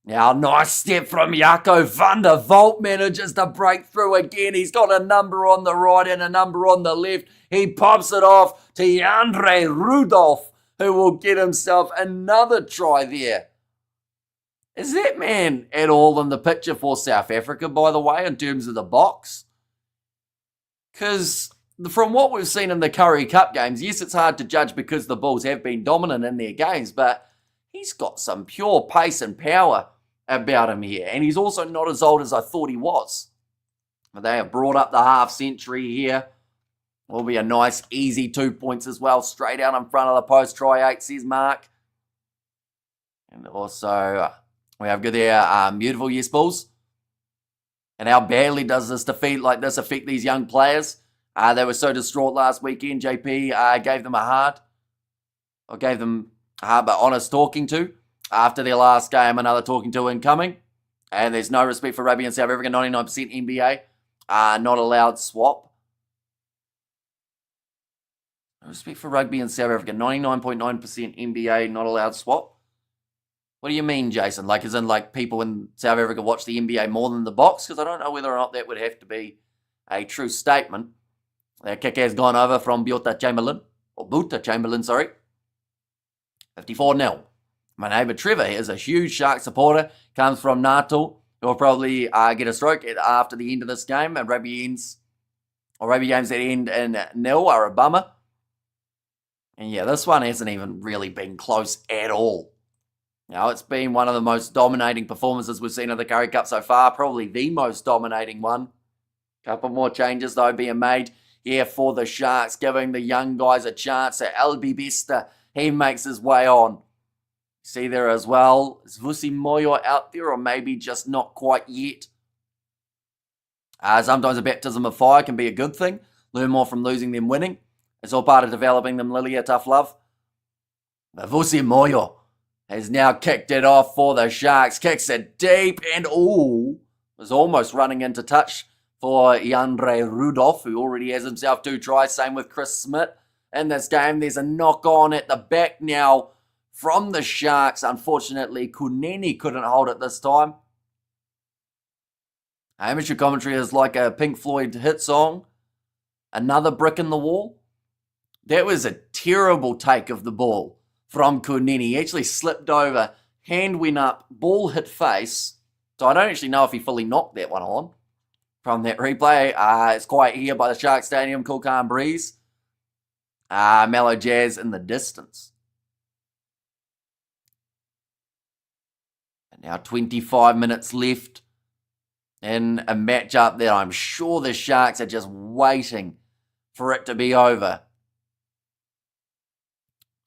Now, nice step from Jaco van der Walt, manages to break through again. He's got a number on the right and a number on the left. He pops it off to Andre Rudolph, who will get himself another try there. Is that man at all in the picture for South Africa, by the way, in terms of the box? Because from what we've seen in the Currie Cup games, yes, it's hard to judge because the Bulls have been dominant in their games, but he's got some pure pace and power about him here. And he's also not as old as I thought he was. But they have brought up the half century here. Will be a nice, easy 2 points as well. Straight out in front of the post. Try 8, says Mark. And also, we have good there. Beautiful, yes, Bulls. And how badly does this defeat like this affect these young players? They were so distraught last weekend. JP gave them gave them a hard but honest talking to. After their last game, another talking to incoming. And there's no respect for rugby in South Africa. 99% NBA. Not allowed swap. No respect for rugby in South Africa. 99.9% NBA, not allowed swap. What do you mean, Jason? Like, as in, like, people in South Africa watch the NBA more than the box? Because I don't know whether or not that would have to be a true statement. Their kick has gone over from Buta Chamberlain, sorry. 54-0. My neighbour Trevor is a huge Shark supporter. Comes from Natal. He'll probably get a stroke after the end of this game. And rugby games that end in nil are a bummer. And yeah, this one hasn't even really been close at all. Now, it's been one of the most dominating performances we've seen in the Currie Cup so far. Probably the most dominating one. Couple more changes, though, being made here for the Sharks, giving the young guys a chance. So Albi Besta, he makes his way on. See there as well. Is Vusi Moyo out there, or maybe just not quite yet? Sometimes a baptism of fire can be a good thing. Learn more from losing than winning. It's all part of developing them, Lilia, tough love. But Vusi Moyo has now kicked it off for the Sharks. Kicks it deep and was almost running into touch for Yandre Rudolph, who already has himself 2 tries. Same with Chris Smith. In this game, there's a knock on at the back now from the Sharks. Unfortunately, Kuneni couldn't hold it this time. Amateur commentary is like a Pink Floyd hit song. Another brick in the wall. That was a terrible take of the ball from Kuneni. He actually slipped over, hand went up, ball hit face. So I don't actually know if he fully knocked that one on from that replay. It's quiet here by the Sharks Stadium. Cool, calm breeze. Mellow jazz in the distance. And now 25 minutes left in a matchup that I'm sure the Sharks are just waiting for it to be over.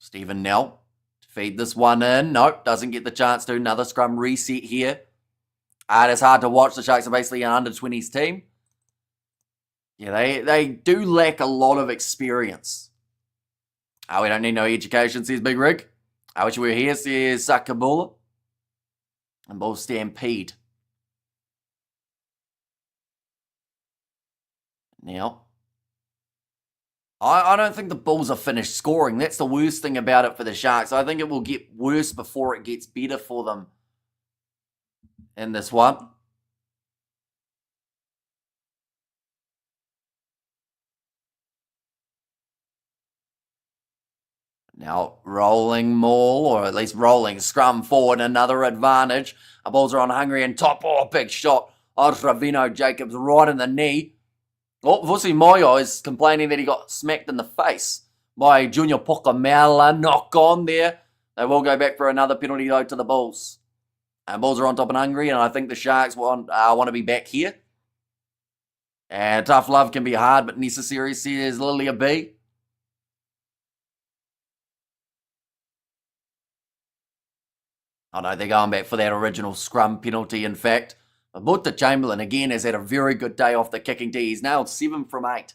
Stephen Nell to feed this one in. Nope, doesn't get the chance to. Another scrum reset here. It's hard to watch. The Sharks are basically an under-20s team. Yeah, they do lack a lot of experience. We don't need no education, says Big Rig. I wish we were here, says Sakabula. And Bulls stampede. Now, I don't think the Bulls are finished scoring. That's the worst thing about it for the Sharks. I think it will get worse before it gets better for them in this one. Now, rolling maul, or at least rolling scrum forward, another advantage. The Bulls are on Hungary and top. Big shot. Ravino Jacobs right in the knee. Vusi Moyo is complaining that he got smacked in the face by Junior Pokamela. Knock on there. They will go back for another penalty, though, to the Bulls. And Bulls are on top in Hungary, and I think the Sharks want to be back here. And tough love can be hard, but necessary, says Lilia B. Oh no, they're going back for that original scrum penalty, in fact. Buta Chamberlain, again, has had a very good day off the kicking tee. He's nailed 7 from 8. It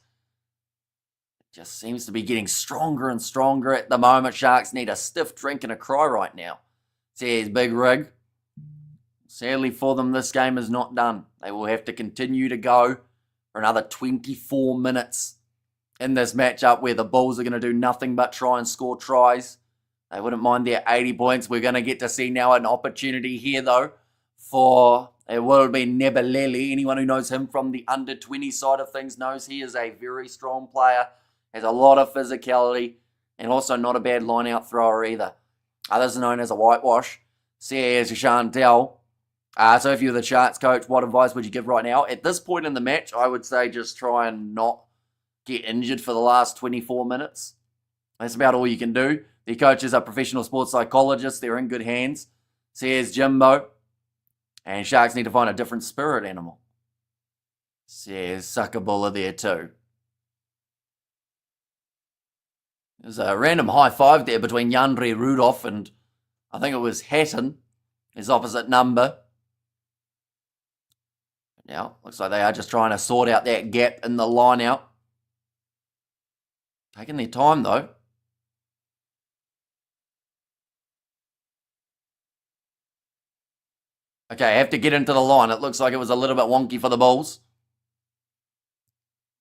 just seems to be getting stronger and stronger at the moment. Sharks need a stiff drink and a cry right now, says Big Rig. Sadly for them, this game is not done. They will have to continue to go for another 24 minutes in this matchup where the Bulls are going to do nothing but try and score tries. They wouldn't mind their 80 points. We're going to get to see now an opportunity here, though, for it will be Nebeleli. Anyone who knows him from the under-20 side of things knows he is a very strong player, has a lot of physicality, and also not a bad line-out thrower either. Others are known as a whitewash. says Chantel. So if you're the Sharks coach, what advice would you give right now? At this point in the match, I would say just try and not get injured for the last 24 minutes. That's about all you can do. The coaches are professional sports psychologists. They're in good hands, says Jimbo. And Sharks need to find a different spirit animal, says Suckabulla there too. There's a random high five there between Yandre Rudolph and I think it was Hatton, his opposite number. Now, looks like they are just trying to sort out that gap in the line out. Taking their time though. Okay, I have to get into the line. It looks like it was a little bit wonky for the Bulls.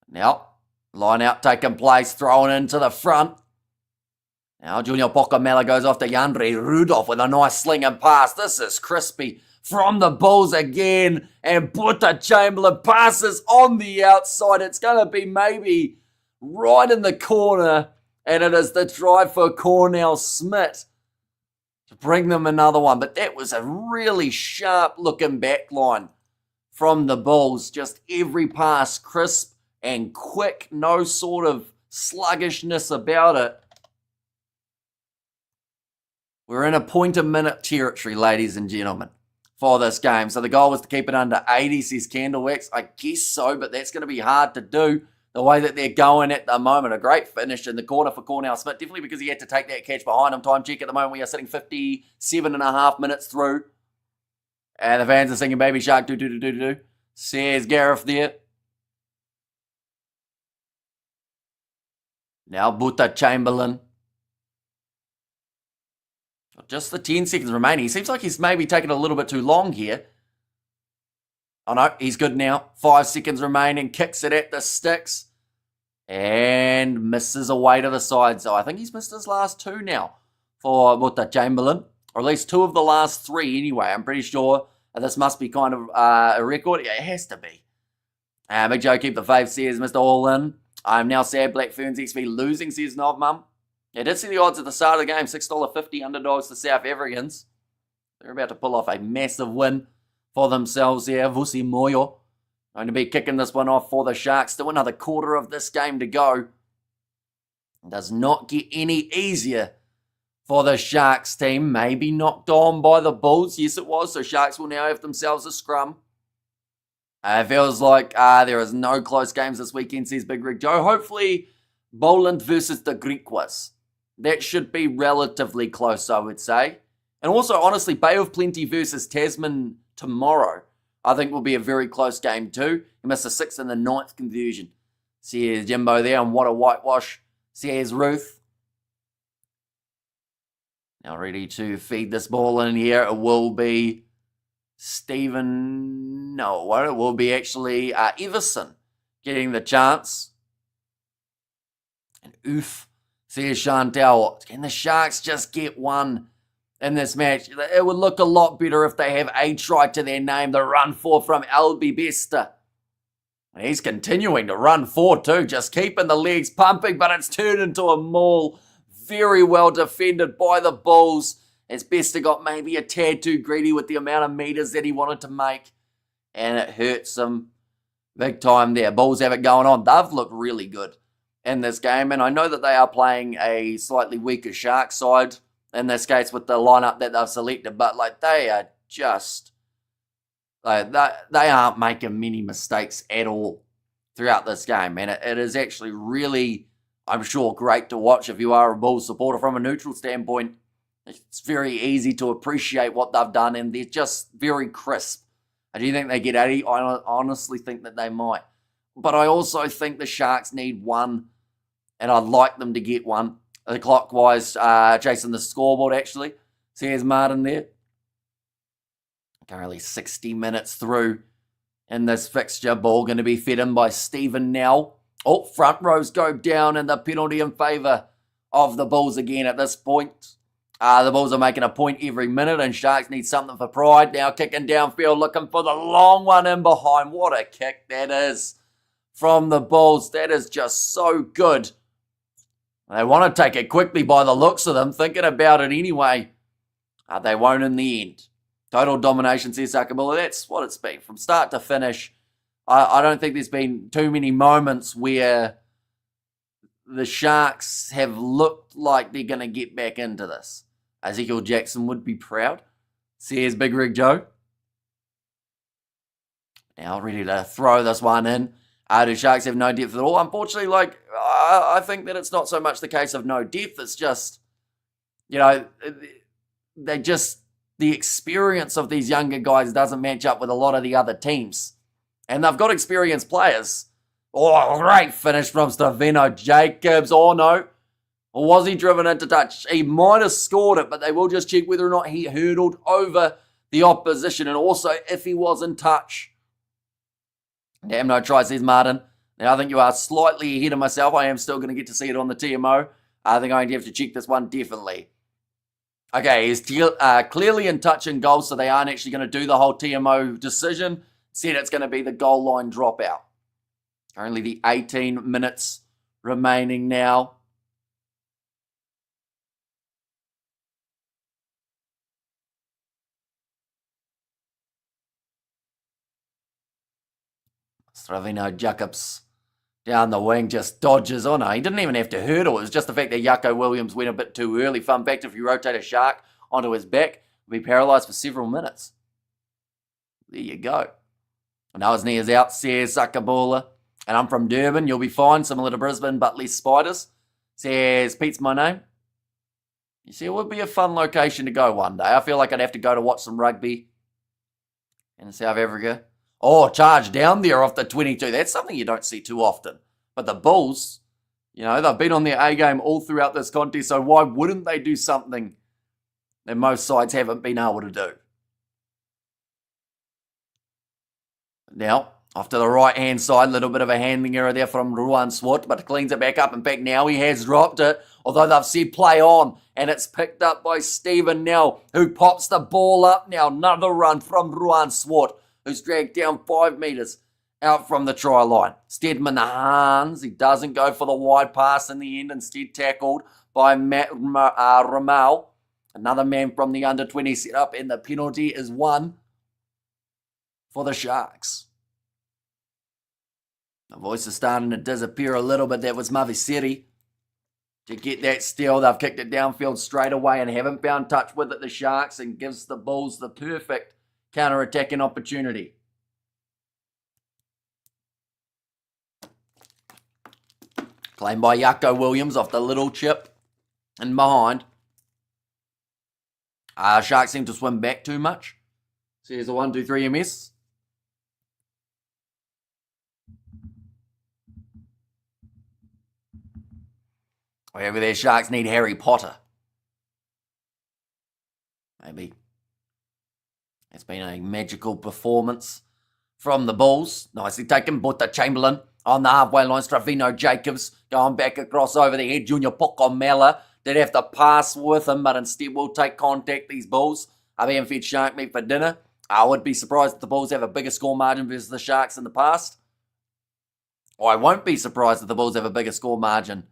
Now, line out taking place, thrown into the front. Now, Junior Pocamela goes off to Yandre Rudolph with a nice sling and pass. This is crispy from the Bulls again. And Buta Chamberlain passes on the outside. It's going to be maybe right in the corner. And it is the try for Cornell Smith to bring them another one. But that was a really sharp-looking back line from the Bulls. Just every pass crisp and quick. No sort of sluggishness about it. We're in a point-a-minute territory, ladies and gentlemen, for this game. So the goal was to keep it under 80, says Candlewax. I guess so, but that's going to be hard to do the way that they're going at the moment. A great finish in the corner for Cornell Smith, definitely because he had to take that catch behind him. Time check at the moment. We are sitting 57.5 minutes through. And the fans are singing Baby Shark, do, says Gareth there. Now Buta Chamberlain. Just the 10 seconds remaining. He seems like he's maybe taking a little bit too long here. Oh no, he's good now. 5 seconds remaining. Kicks it at the sticks. And misses away to the side. So I think he's missed his last 2 now for Buta Chamberlain. Or at least 2 of the last 3 anyway. I'm pretty sure this must be kind of a record. Yeah, it has to be. Big Joe, keep the faith, says Mr. All In. I'm now sad Black Ferns XP losing, says Nob Mum. Yeah, did see the odds at the start of the game. $6.50 underdogs to South Africans. They're about to pull off a massive win for themselves here. Vusi Moyo going to be kicking this one off for the Sharks. Still another quarter of this game to go. It does not get any easier for the Sharks team. Maybe knocked on by the Bulls. Yes, it was. So Sharks will now have themselves a scrum. It feels like there is no close games this weekend, says Big Rig Joe. Hopefully, Boland versus the Griquas. That should be relatively close, I would say. And also, honestly, Bay of Plenty versus Tasman tomorrow, I think will be a very close game too. He missed the 6th and the 9th conversion. Says Jimbo there, and what a whitewash, says Ruth. Now ready to feed this ball in here. It will be Stephen, no, it won't. It will be actually Everson getting the chance. And oof, says Chantel, can the Sharks just get one in this match? It would look a lot better if they have a try to their name, the run 4 from Albi Bester. And he's continuing to run 4 too, just keeping the legs pumping, but it's turned into a maul. Very well defended by the Bulls, as Bester got maybe a tad too greedy with the amount of meters that he wanted to make, and it hurts him big time there. Bulls have it going on. They've looked really good in this game, and I know that they are playing a slightly weaker Shark side in this case with the lineup that they've selected, but like they are just like they aren't making many mistakes at all throughout this game, and it is actually really, I'm sure, great to watch if you are a Bulls supporter from a neutral standpoint. It's very easy to appreciate what they've done, and they're just very crisp. Do you think they get 80? I honestly think that they might. But I also think the Sharks need one, and I'd like them to get one. The clockwise chasing the scoreboard, actually. See, here's Martin there. Currently 60 minutes through in this fixture. Ball going to be fed in by Stephen now. Oh, front rows go down, and the penalty in favour of the Bulls again at this point. The Bulls are making a point every minute, and Sharks need something for pride. Now kicking downfield, looking for the long one in behind. What a kick that is from the Bulls. That is just so good. They want to take it quickly by the looks of them, thinking about it anyway. They won't in the end. Total domination, says Sakabula. That's what it's been. From start to finish, I don't think there's been too many moments where the Sharks have looked like they're going to get back into this. Ezekiel Jackson would be proud. Says Big Rig Joe. Now ready to throw this one in. The Sharks have no depth at all. Unfortunately, I think that it's not so much the case of no depth. It's just, the experience of these younger guys doesn't match up with a lot of the other teams. And they've got experienced players. Oh, great finish from Stavino Jacobs. Oh, no. Or was he driven into touch? He might have scored it, but they will just check whether or not he hurdled over the opposition. And also, if he was in touch. Damn, no try, says Martin. Now, I think you are slightly ahead of myself. I am still going to get to see it on the TMO. I think I'm going to have to check this one definitely. Okay, he's clearly in touch and goal, so they aren't actually going to do the whole TMO decision. Said it's going to be the goal line dropout. Only the 18 minutes remaining now. Stavino Jacobs down the wing just dodges. Oh no, he didn't even have to hurdle. It was just the fact that Yucko Williams went a bit too early. Fun fact, if you rotate a Shark onto his back, he'll be paralysed for several minutes. There you go. Now his knee is out, says Sakabula. And I'm from Durban, you'll be fine, similar to Brisbane, but less spiders. Says Pete's my name. You see, it would be a fun location to go one day. I feel like I'd have to go to watch some rugby in South Africa. Oh, charge down there off the 22. That's something you don't see too often. But the Bulls, they've been on their A game all throughout this contest, so why wouldn't they do something that most sides haven't been able to do? Now, off to the right-hand side, a little bit of a handling error there from Ruan Swart, but cleans it back up. In fact, now he has dropped it, although they've said play on, and it's picked up by Stephen Nell, who pops the ball up now. Another run from Ruan Swart, who's dragged down 5 metres out from the try line. Stedman Hans, he doesn't go for the wide pass in the end, instead tackled by Matt Ramal. Another man from the under-20 setup, and the penalty is one for the Sharks. The voice is starting to disappear a little bit. That was Maviseri to get that steal. They've kicked it downfield straight away and haven't found touch with it, the Sharks, and gives the Bulls the perfect counter-attacking opportunity. Claimed by Yucko Williams off the little chip and behind. Sharks seem to swim back too much. So here's a 1-2-3 MS. Wherever their Sharks need Harry Potter. Maybe. It's been a magical performance from the Bulls. Nicely taken. Buta Chamberlain on the halfway line. Stravino Jacobs going back across over the head. Junior Pokomela did have to pass with him, but instead will take contact. These Bulls are being fed shark meat for dinner. I would be surprised if the Bulls have a bigger score margin versus the Sharks in the past. Or I won't be surprised if the Bulls have a bigger score margin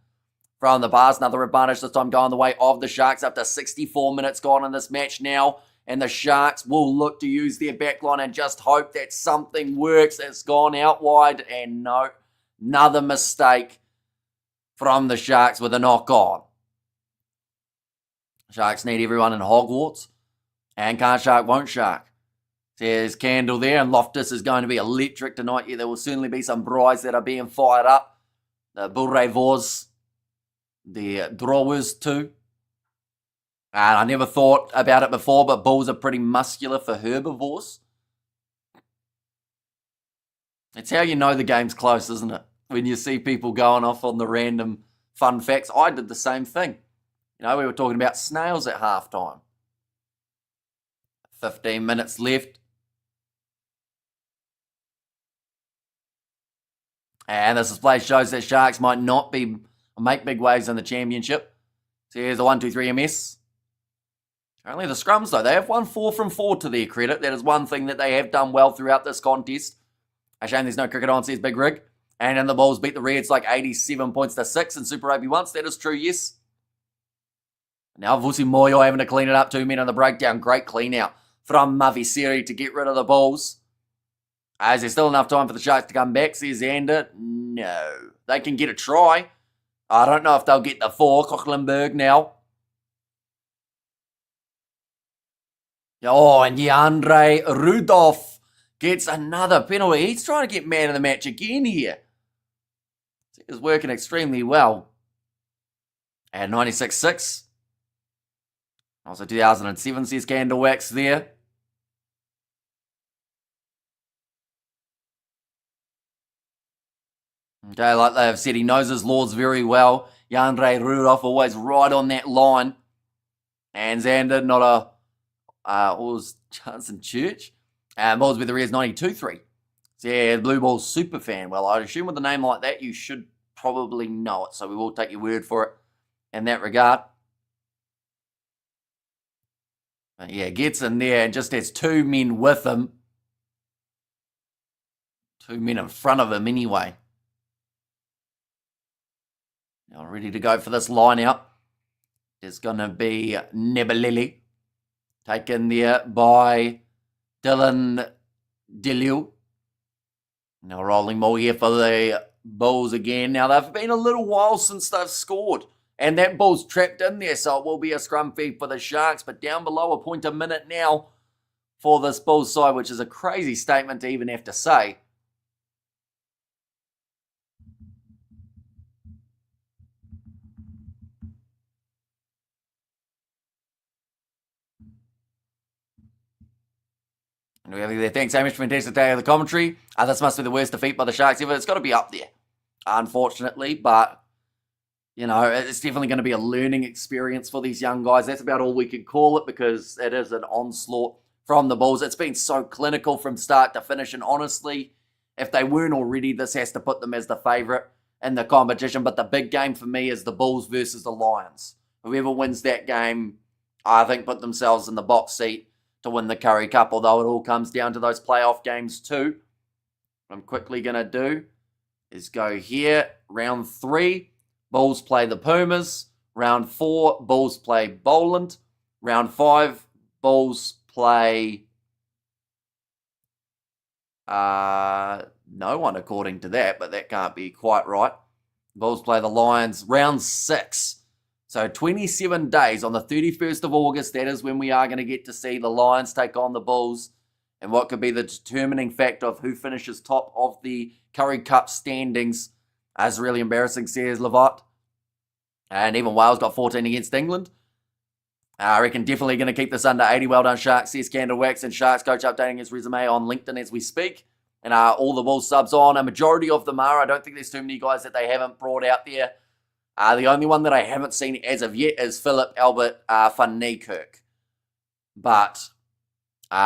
from the past. Another advantage this time going the way of the Sharks. Up to 64 minutes gone in this match now. And the Sharks will look to use their backline and just hope that something works. It's gone out wide. And no, another mistake from the Sharks with a knock on. Sharks need everyone in Hogwarts. And can't shark, won't shark. There's Candle there. And Loftus is going to be electric tonight. Yeah, there will certainly be some Bryes that are being fired up. The Bourrevors. The drawers too. And I never thought about it before, but Bulls are pretty muscular for herbivores. It's how you know the game's close, isn't it? When you see people going off on the random fun facts. I did the same thing. We were talking about snails at halftime. 15 minutes left. And this display shows that Sharks might not make big waves in the championship. So here's a 1-2-3 MS. Only the Scrums, though, they have won 4 from 4 to their credit. That is one thing that they have done well throughout this contest. A shame there's no cricket on, says Big Rig. And then the Bulls beat the Reds like 87 points to 6 in Super Rugby once. That is true, yes. Now Vusi Moyo having to clean it up. 2 men on the breakdown. Great clean out from Maviseri to get rid of the Bulls. Is there still enough time for the Sharks to come back? Says Zander. No. They can get a try. I don't know if they'll get the 4. Kochlenberg now. Oh, and Yandre Rudolph gets another penalty. He's trying to get man of the match again here. He's working extremely well. And 96-6. Also 2007 says Candlewax there. Okay, like they have said, he knows his laws very well. Yandre Rudolph always right on that line. And Xander, not a was Johnson Church. And Bulls with the Reds 92-3. So yeah, Blue Bulls super fan. Well, I'd assume with a name like that, you should probably know it. So we will take your word for it in that regard. But yeah, gets in there and just has 2 men with him. 2 men in front of him anyway. Now ready to go for this line out. It's going to be Nebelili. Taken there by Dylan Diliu. Now rolling more here for the Bulls again. Now they've been a little while since they've scored. And that ball's trapped in there, so it will be a scrum feed for the Sharks. But down below, a point a minute now for this Bulls side, which is a crazy statement to even have to say. And we have there. Thanks, Hamish, for fantastic day of the commentary. This must be the worst defeat by the Sharks ever. It's got to be up there, unfortunately. But, you know, it's definitely going to be a learning experience for these young guys. That's about all we can call it because it is an onslaught from the Bulls. It's been so clinical from start to finish. And honestly, if they weren't already, this has to put them as the favourite in the competition. But the big game for me is the Bulls versus the Lions. Whoever wins that game, I think, put themselves in the box seat to win the Currie Cup, although it all comes down to those playoff games too. What I'm quickly going to do is go here. Round 3, Bulls play the Pumas. Round 4, Bulls play Boland. Round 5, Bulls play no one according to that, but that can't be quite right. Bulls play the Lions. Round 6. So 27 days on the 31st of August, that is when we are going to get to see the Lions take on the Bulls and what could be the determining factor of who finishes top of the Currie Cup standings. That's really embarrassing, says Levot. And even Wales got 14 against England. I reckon definitely going to keep this under 80. Well done, Sharks, says Candlewax. And Sharks coach updating his resume on LinkedIn as we speak. And all the Bulls subs on. A majority of them are. I don't think there's too many guys that they haven't brought out there. The only one that I haven't seen as of yet is Philip Albert van Niekerk. But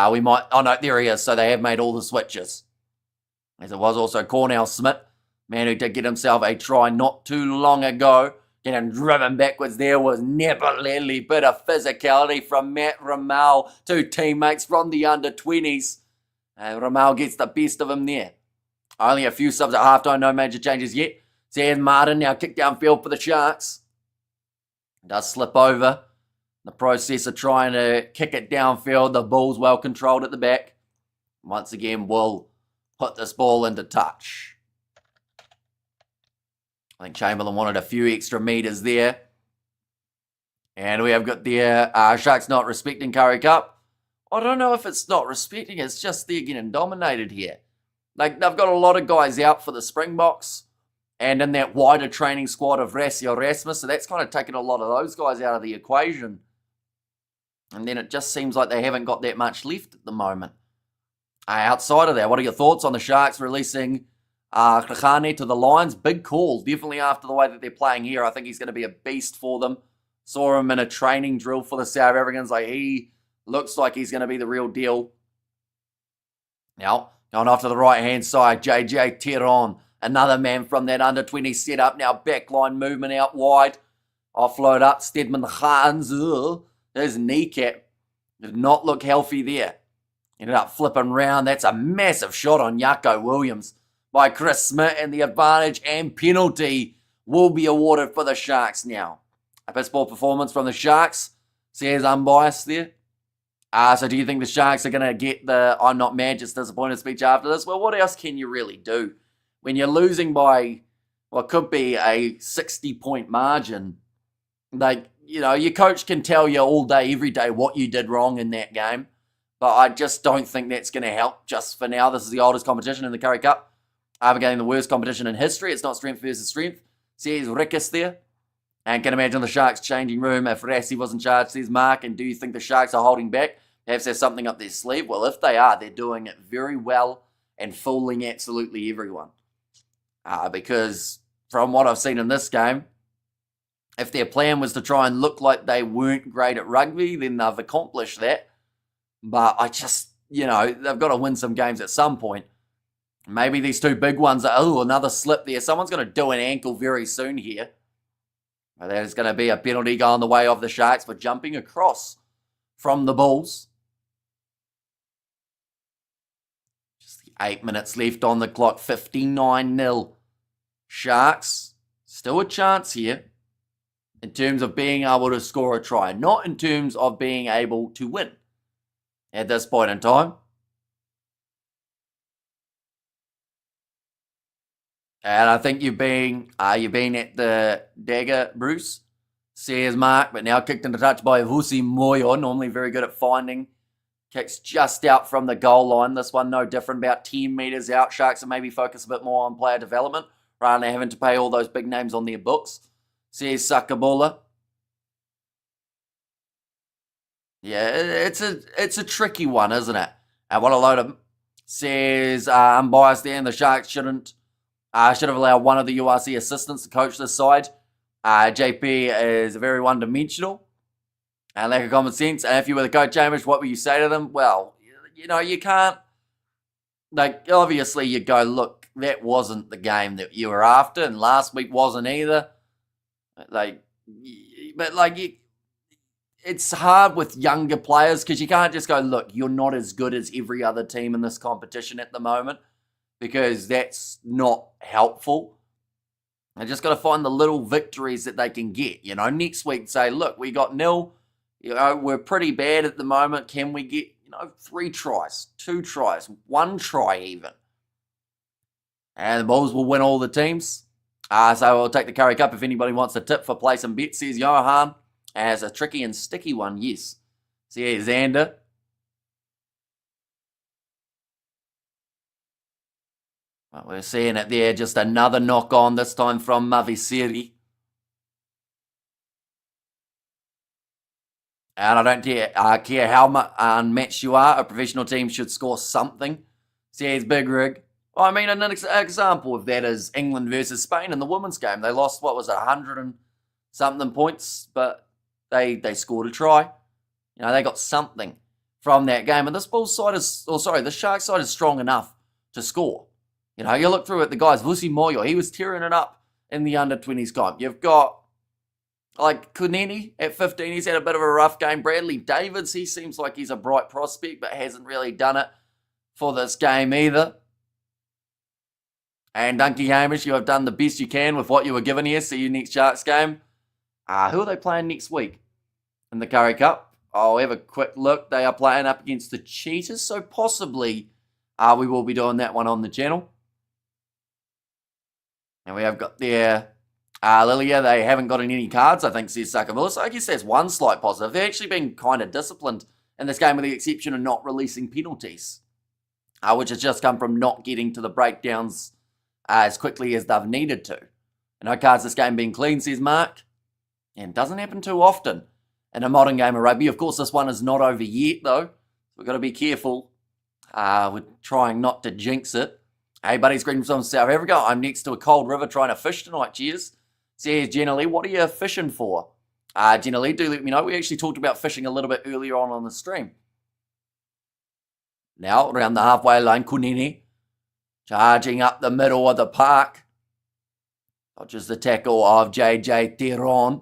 we might... Oh, no, there he is. So they have made all the switches. As it was also Cornell Smith, man who did get himself a try not too long ago. Getting driven backwards there was Nebelili. Bit of physicality from Matt Ramal. 2 teammates from the under-20s. And Ramal gets the best of him there. Only a few subs at halftime. No major changes yet. Zan Martin now kick downfield for the Sharks. Does slip over. The process of trying to kick it downfield. The Bulls well controlled at the back. Once again, will put this ball into touch. I think Chamberlain wanted a few extra meters there. And we have got the Sharks not respecting Currie Cup. I don't know if it's not respecting. It's just they're getting dominated here. Like, they've got a lot of guys out for the Springboks. And in that wider training squad of Rasio Rasmus, so that's kind of taken a lot of those guys out of the equation. And then it just seems like they haven't got that much left at the moment. Outside of that, what are your thoughts on the Sharks releasing Krahane to the Lions? Big call, definitely after the way that they're playing here. I think he's going to be a beast for them. Saw him in a training drill for the South Africans. Like, he looks like he's going to be the real deal. Now, going off to the right-hand side, JJ Teron. Another man from that under-20 setup. Now backline movement out wide. Offload up. Stedman Hans. His kneecap did not look healthy there. Ended up flipping round. That's a massive shot on Yako Williams by Chris Smith. And the advantage and penalty will be awarded for the Sharks now. A piss poor performance from the Sharks. Says unbiased there. So do you think the Sharks are going to get the I'm not mad, just disappointed speech after this? Well, what else can you really do? When you're losing by what could be a 60-point margin, like, you know, your coach can tell you all day, every day what you did wrong in that game. But I just don't think that's going to help just for now. This is the oldest competition in the Currie Cup. We're getting the worst competition in history. It's not strength versus strength. Says Rickus there. And can imagine the Sharks changing room if Rassi was in charge, says Mark. And do you think the Sharks are holding back? Perhaps there's something up their sleeve? Well, if they are, they're doing it very well and fooling absolutely everyone. Because from what I've seen in this game, if their plan was to try and look like they weren't great at rugby, then they've accomplished that. But I just, you know, they've got to win some games at some point. Maybe these two big ones are, another slip there. Someone's going to do an ankle very soon here. There's going to be a penalty going the way of the Sharks for jumping across from the Bulls. Just 8 minutes left on the clock, 59-0. Sharks, still a chance here in terms of being able to score a try, not in terms of being able to win at this point in time. And I think you've been at the dagger, Bruce, says Mark, but now kicked into touch by Vusi Moyo, normally very good at finding. Kicks just out from the goal line. This one no different, about 10 metres out. Sharks are maybe focus a bit more on player development rather than having to pay all those big names on their books. Says Sakabola. Yeah, it's a tricky one, isn't it? And what a load of says unbiased there, and the Sharks should have allowed one of the URC assistants to coach this side. JP is very one-dimensional and lack of common sense. And if you were the coach, Hamish, what would you say to them? Well, you know, you can't, like, obviously you go, look, that wasn't the game that you were after, and last week wasn't either. It's hard with younger players because you can't just go, look, you're not as good as every other team in this competition at the moment, because that's not helpful. They just got to find the little victories that they can get. You know, next week say, look, we got 0. You know, we're pretty bad at the moment. Can we get, 3 tries, 2 tries, 1 try even? And the Bulls will win all the teams. So we'll take the Currie Cup if anybody wants a tip for play some bets, says Johan. As a tricky and sticky one, yes. So yeah, Xander. Well, we're seeing it there, just another knock on, this time from Maviseri. And I don't care how unmatched you are, a professional team should score something, says Big Rig. Well, I mean, an example of that is England versus Spain in the women's game. They lost, 100 and something points, but they scored a try. They got something from that game. And this Bulls side the Sharks side is strong enough to score. You look through it, the guys, Vusi Moyo, he was tearing it up in the under-20s comp. You've got, Kuneni at 15, he's had a bit of a rough game. Bradley Davids, he seems like he's a bright prospect, but hasn't really done it for this game either. And Dunky Hamish, you have done the best you can with what you were given here. See you next Sharks game. Who are they playing next week in the Currie Cup? I'll have a quick look. They are playing up against the Cheetahs, so possibly we will be doing that one on the channel. And we have got there Lilia. They haven't gotten any cards, I think, says Sakamura. So I guess that's one slight positive. They've actually been kind of disciplined in this game with the exception of not releasing penalties, which has just come from not getting to the breakdowns as quickly as they've needed to. No cards this game being clean, says Mark. And it doesn't happen too often in a modern game of rugby. Of course, this one is not over yet, though. We've got to be careful. We're trying not to jinx it. Hey, buddy's greeting from South Africa. I'm next to a cold river trying to fish tonight. Cheers. Says Jenna Lee, what are you fishing for? Jenna Lee, do let me know. We actually talked about fishing a little bit earlier on the stream. Now, around the halfway line, Kunini charging up the middle of the park. Dodges the tackle of JJ Teron.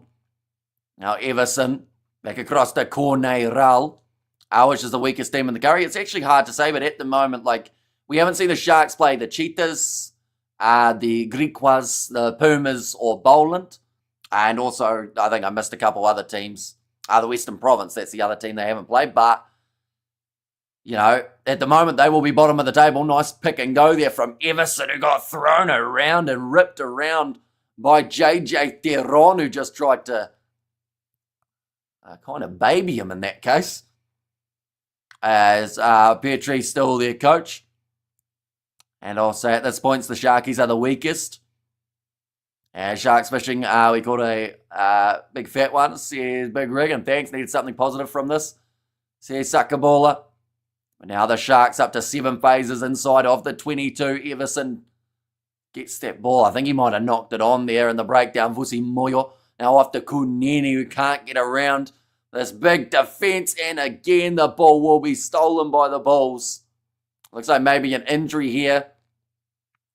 Now Everson back across to Corneral, which is the weakest team in the Currie. It's actually hard to say, but at the moment, we haven't seen the Sharks play the Cheetahs, the Griquas, the Pumas, or Boland. And also, I think I missed a couple other teams. The Western Province, that's the other team they haven't played. But, you know, at the moment, they will be bottom of the table. Nice pick and go there from Everson, who got thrown around and ripped around by JJ Theron, who just tried to kind of baby him in that case. As Petrie's still their coach. And also at this point, the Sharkies are the weakest. Sharks fishing, we caught a big fat one. Says Big Rig, and thanks, needed something positive from this. Says Sakabola. Now the Sharks up to 7 phases inside of the 22. Everson gets that ball. I think he might have knocked it on there in the breakdown. Vusi Moyo. Now off to Kunini, who can't get around this big defense. And again, the ball will be stolen by the Bulls. Looks like maybe an injury here.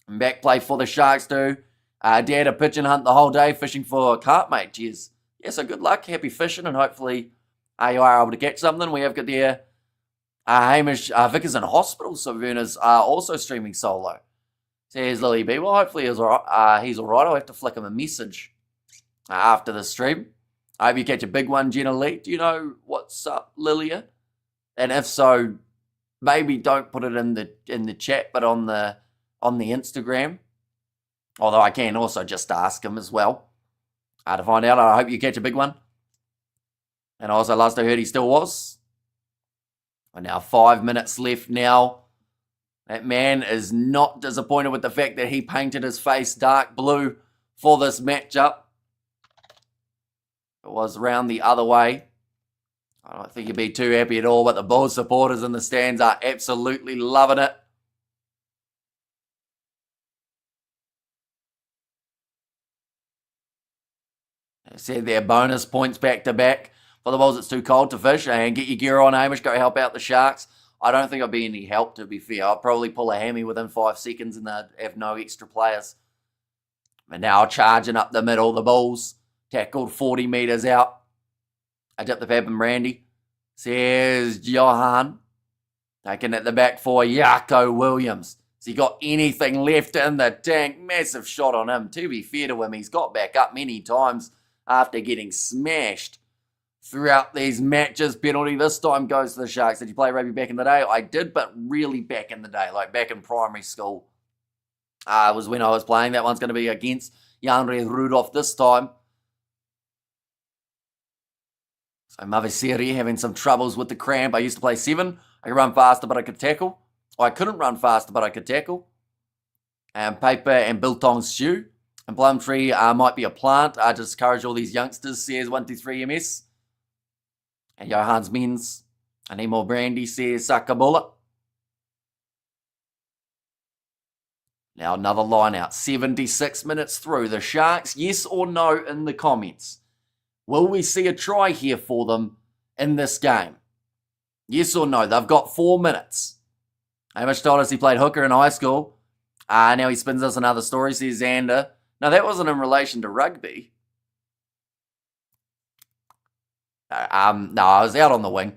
Back play for the Sharks too. Dared a pigeon hunt the whole day, fishing for a carp, mate. Cheers. Yeah, so good luck. Happy fishing, and hopefully you are able to catch something. We have got there Hamish Vickers in hospital, so Verna's also streaming solo. Says Lily B. Well, hopefully he's all right. I'll have to flick him a message after the stream. I hope you catch a big one, Jenna Lee. Do you know what's up, Lilia? And if so, maybe don't put it in the chat, but on the Instagram. Although I can also just ask him as well to find out. I hope you catch a big one. And also, last I heard, he still was. And now 5 minutes left now. That man is not disappointed with the fact that he painted his face dark blue for this matchup. It was round the other way. I don't think he'd be too happy at all, but the Bulls supporters in the stands are absolutely loving it. They said their bonus points back to back. For the Bulls, it's too cold to fish. And get your gear on, Hamish. Go help out the Sharks. I don't think I'll be any help, to be fair. I'll probably pull a hammy within 5 seconds and they'd have no extra players. And now charging up the middle, the Bulls. Tackled 40 metres out. I dip the pad and Randy. Says Johan. Taking at the back for Yako Williams. Has he got anything left in the tank? Massive shot on him. To be fair to him, he's got back up many times after getting smashed throughout these matches. Penalty this time goes to the Sharks. Did you play rugby back in the day? I did, but really back in the day, like back in primary school. Was when I was playing. That one's going to be against Janre Rudolph this time. So Mavasiri having some troubles with the cramp. I used to play 7. I could run faster, but I could tackle. I couldn't run faster, but I could tackle. And Paper and Biltong Stew. And Plumtree might be a plant. I just encourage all these youngsters, says 123 MS. And Johans Men's. I need more brandy, says Sakabola. Now another line out. 76 minutes through. The Sharks, yes or no in the comments. Will we see a try here for them in this game? Yes or no? They've got 4 minutes. Hamish told us he played hooker in high school. Now he spins us another story, says Xander. No, that wasn't in relation to rugby. No, I was out on the wing.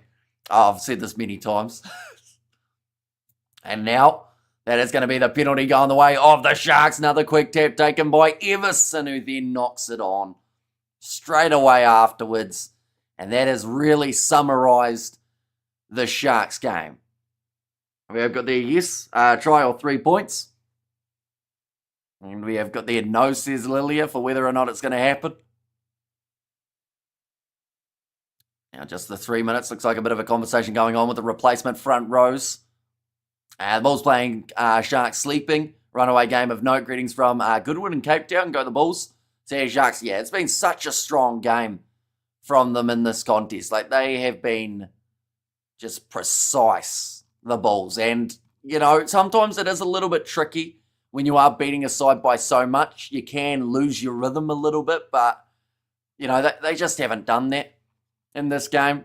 Oh, I've said this many times. And now, that is going to be the penalty going the way of the Sharks. Another quick tap taken by Everson, who then knocks it on straight away afterwards. And that has really summarised the Sharks game. We have got there, yes, try or 3 points. And we have got there no, says Lilia, for whether or not it's going to happen. Now just the 3 minutes. Looks like a bit of a conversation going on with the replacement front rows. The Bulls playing Sharks sleeping. Runaway game of note. Greetings from Goodwood and Cape Town. Go the Bulls. Say Sharks. Yeah, it's been such a strong game from them in this contest. Like, they have been just precise, the Bulls. And, you know, sometimes it is a little bit tricky when you are beating a side by so much. You can lose your rhythm a little bit, but, you know, they just haven't done that in this game.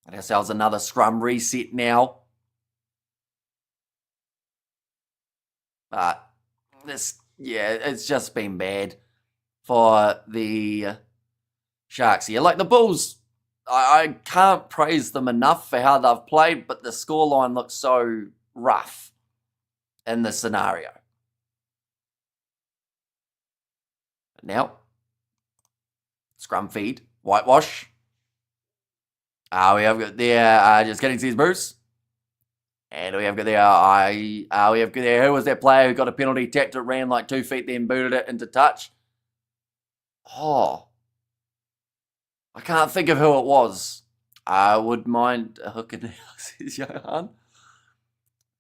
Get ourselves another scrum reset now. But this, yeah, it's just been bad for the Sharks here. Like, the Bulls, I can't praise them enough for how they've played, but the scoreline looks so rough in this scenario. Now, Scrum feed. Whitewash. We have got there, just getting to his Bruce. And we have got there, we have got there, who was that player who got a penalty, tapped it, ran like 2 feet, then booted it into touch? Oh. I can't think of who it was. I would mind hooking now, says Johan.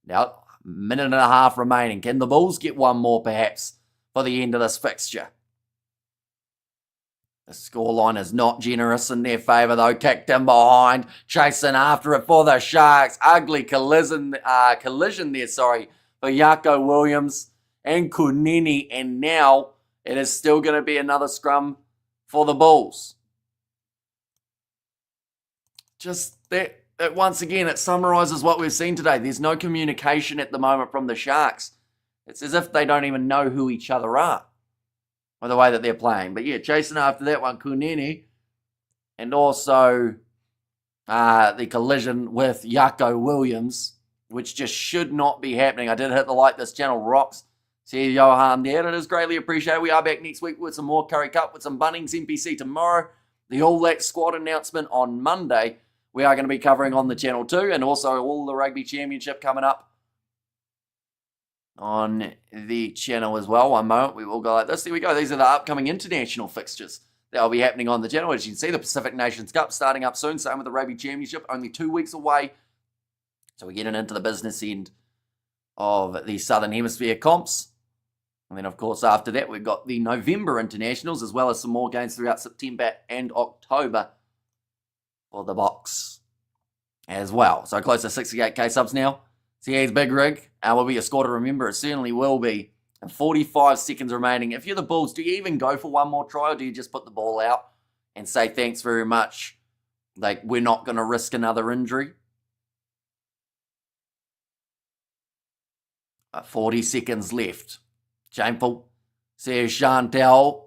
Now, minute and a half remaining. Can the Bulls get one more, perhaps, for the end of this fixture? The scoreline is not generous in their favour, though. Kicked in behind, chasing after it for the Sharks. Ugly collision there, for Yako Williams and Kunini. And now it is still going to be another scrum for the Bulls. Just that once again, it summarises what we've seen today. There's no communication at the moment from the Sharks. It's as if they don't even know who each other are by the way that they're playing. But yeah, chasing after that one, Kunini, and also the collision with Yako Williams, which just should not be happening. I did hit the like this channel rocks. See Johan there. It is greatly appreciated. We are back next week with some more Currie Cup, with some Bunnings NPC tomorrow. The All Black squad announcement on Monday. We are going to be covering on the channel too, and also all the Rugby Championship coming up on the channel as well. One moment, we will go like this. There we go. These are the upcoming international fixtures that will be happening on the channel. As you can see, the Pacific Nations Cup starting up soon. Same with the Rugby Championship, only 2 weeks away. So we're getting into the business end of the Southern Hemisphere comps. And then, of course, after that, we've got the November internationals, as well as some more games throughout September and October for the box as well. So close to 68k subs now. CA's big rig. Will be a score to remember. It certainly will be. And 45 seconds remaining. If you're the Bulls, do you even go for one more try, or do you just put the ball out and say thanks very much? Like, we're not going to risk another injury. 40 seconds left. Shameful. Says Chantel.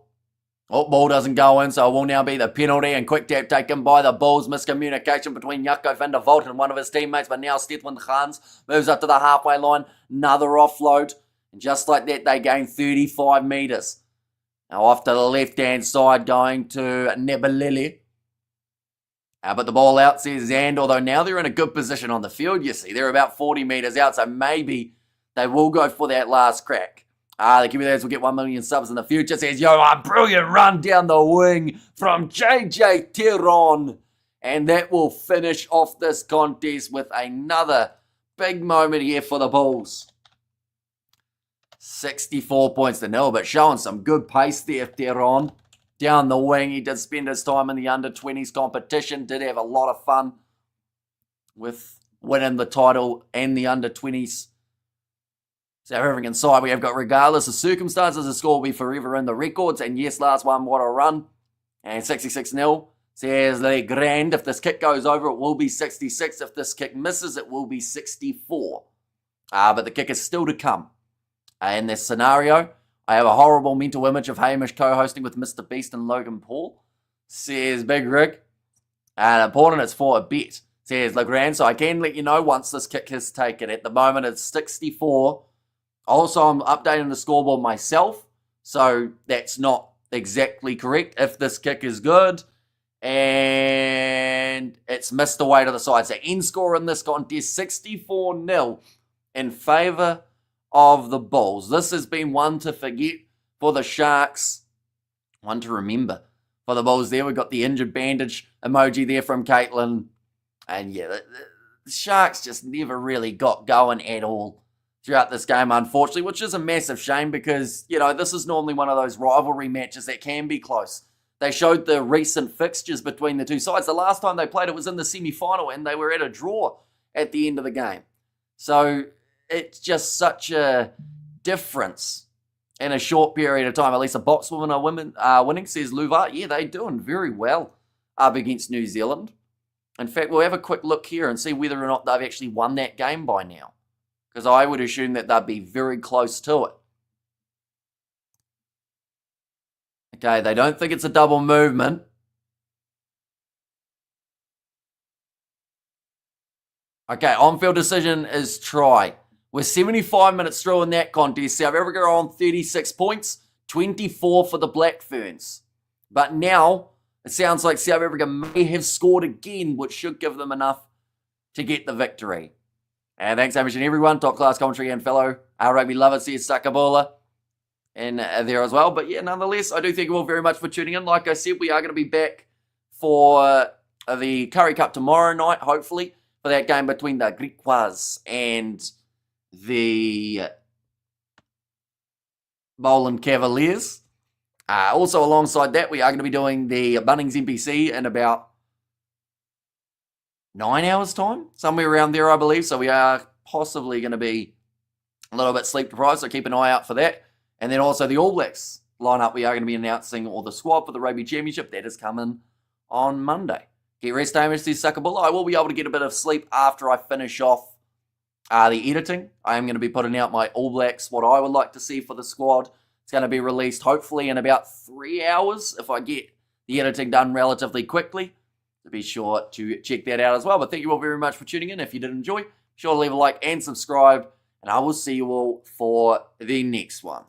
Oh, ball doesn't go in, so it will now be the penalty, and quick tap taken by the Bulls. Miscommunication between Jaco van der Walt and one of his teammates, but now Stefan Gans moves up to the halfway line. Another offload, and just like that, they gain 35 metres. Now off to the left-hand side, going to Nebelili. But the ball out, says Zand, although now they're in a good position on the field, you see. They're about 40 metres out, so maybe they will go for that last crack. The Kiwis will get 1 million subs in the future. Says, a brilliant run down the wing from JJ Teron. And that will finish off this contest with another big moment here for the Bulls. 64 points to nil, but showing some good pace there, Teron. Down the wing, he did spend his time in the under-20s competition. Did have a lot of fun with winning the title and the under-20s. South African side, we have got, regardless of circumstances, the score will be forever in the records. And yes, last one, what a run. And 66-0. Says Le Grand, if this kick goes over, it will be 66. If this kick misses, it will be 64. But the kick is still to come. In this scenario, I have a horrible mental image of Hamish co-hosting with Mr. Beast and Logan Paul. Says Big Rig. And important, it's for a bet. Says Le Grand, so I can let you know once this kick is taken. At the moment, it's 64. Also, I'm updating the scoreboard myself, so that's not exactly correct. If this kick is good, and it's missed away to the side. So end score in this contest, 64-0 in favour of the Bulls. This has been one to forget for the Sharks, one to remember for the Bulls there. We've got the injured bandage emoji there from Caitlin. And yeah, the Sharks just never really got going at all throughout this game, unfortunately, which is a massive shame because, this is normally one of those rivalry matches that can be close. They showed the recent fixtures between the two sides. The last time they played, it was in the semi-final, and they were at a draw at the end of the game. So it's just such a difference in a short period of time. At least the Boxwomen are winning, says Luvar. Yeah, they're doing very well up against New Zealand. In fact, we'll have a quick look here and see whether or not they've actually won that game by now, because I would assume that they'd be very close to it. Okay, they don't think it's a double movement. Okay, on-field decision is try. We're 75 minutes through in that contest. South Africa are on 36 points, 24 for the Black Ferns. But now, it sounds like South Africa may have scored again, which should give them enough to get the victory. And thanks so much to everyone, top class commentary and fellow rugby lovers here, Sakabola, and there as well. But yeah, nonetheless, I do thank you all very much for tuning in. Like I said, we are going to be back for the Currie Cup tomorrow night, hopefully, for that game between the Griquas and the Boland Cavaliers. Also, alongside that, we are going to be doing the Bunnings NPC in about 9 hours' time, somewhere around there, I believe. So we are possibly going to be a little bit sleep deprived, so keep an eye out for that. And then also the All Blacks lineup, we are going to be announcing all the squad for the Rugby Championship. That is coming on Monday. Get rest, Hamish, to Sakabulla. I will be able to get a bit of sleep after I finish off the editing. I am going to be putting out my All Blacks, what I would like to see for the squad. It's going to be released hopefully in about 3 hours if I get the editing done relatively quickly. So be sure to check that out as well. But thank you all very much for tuning in. If you did enjoy, be sure to leave a like and subscribe. And I will see you all for the next one.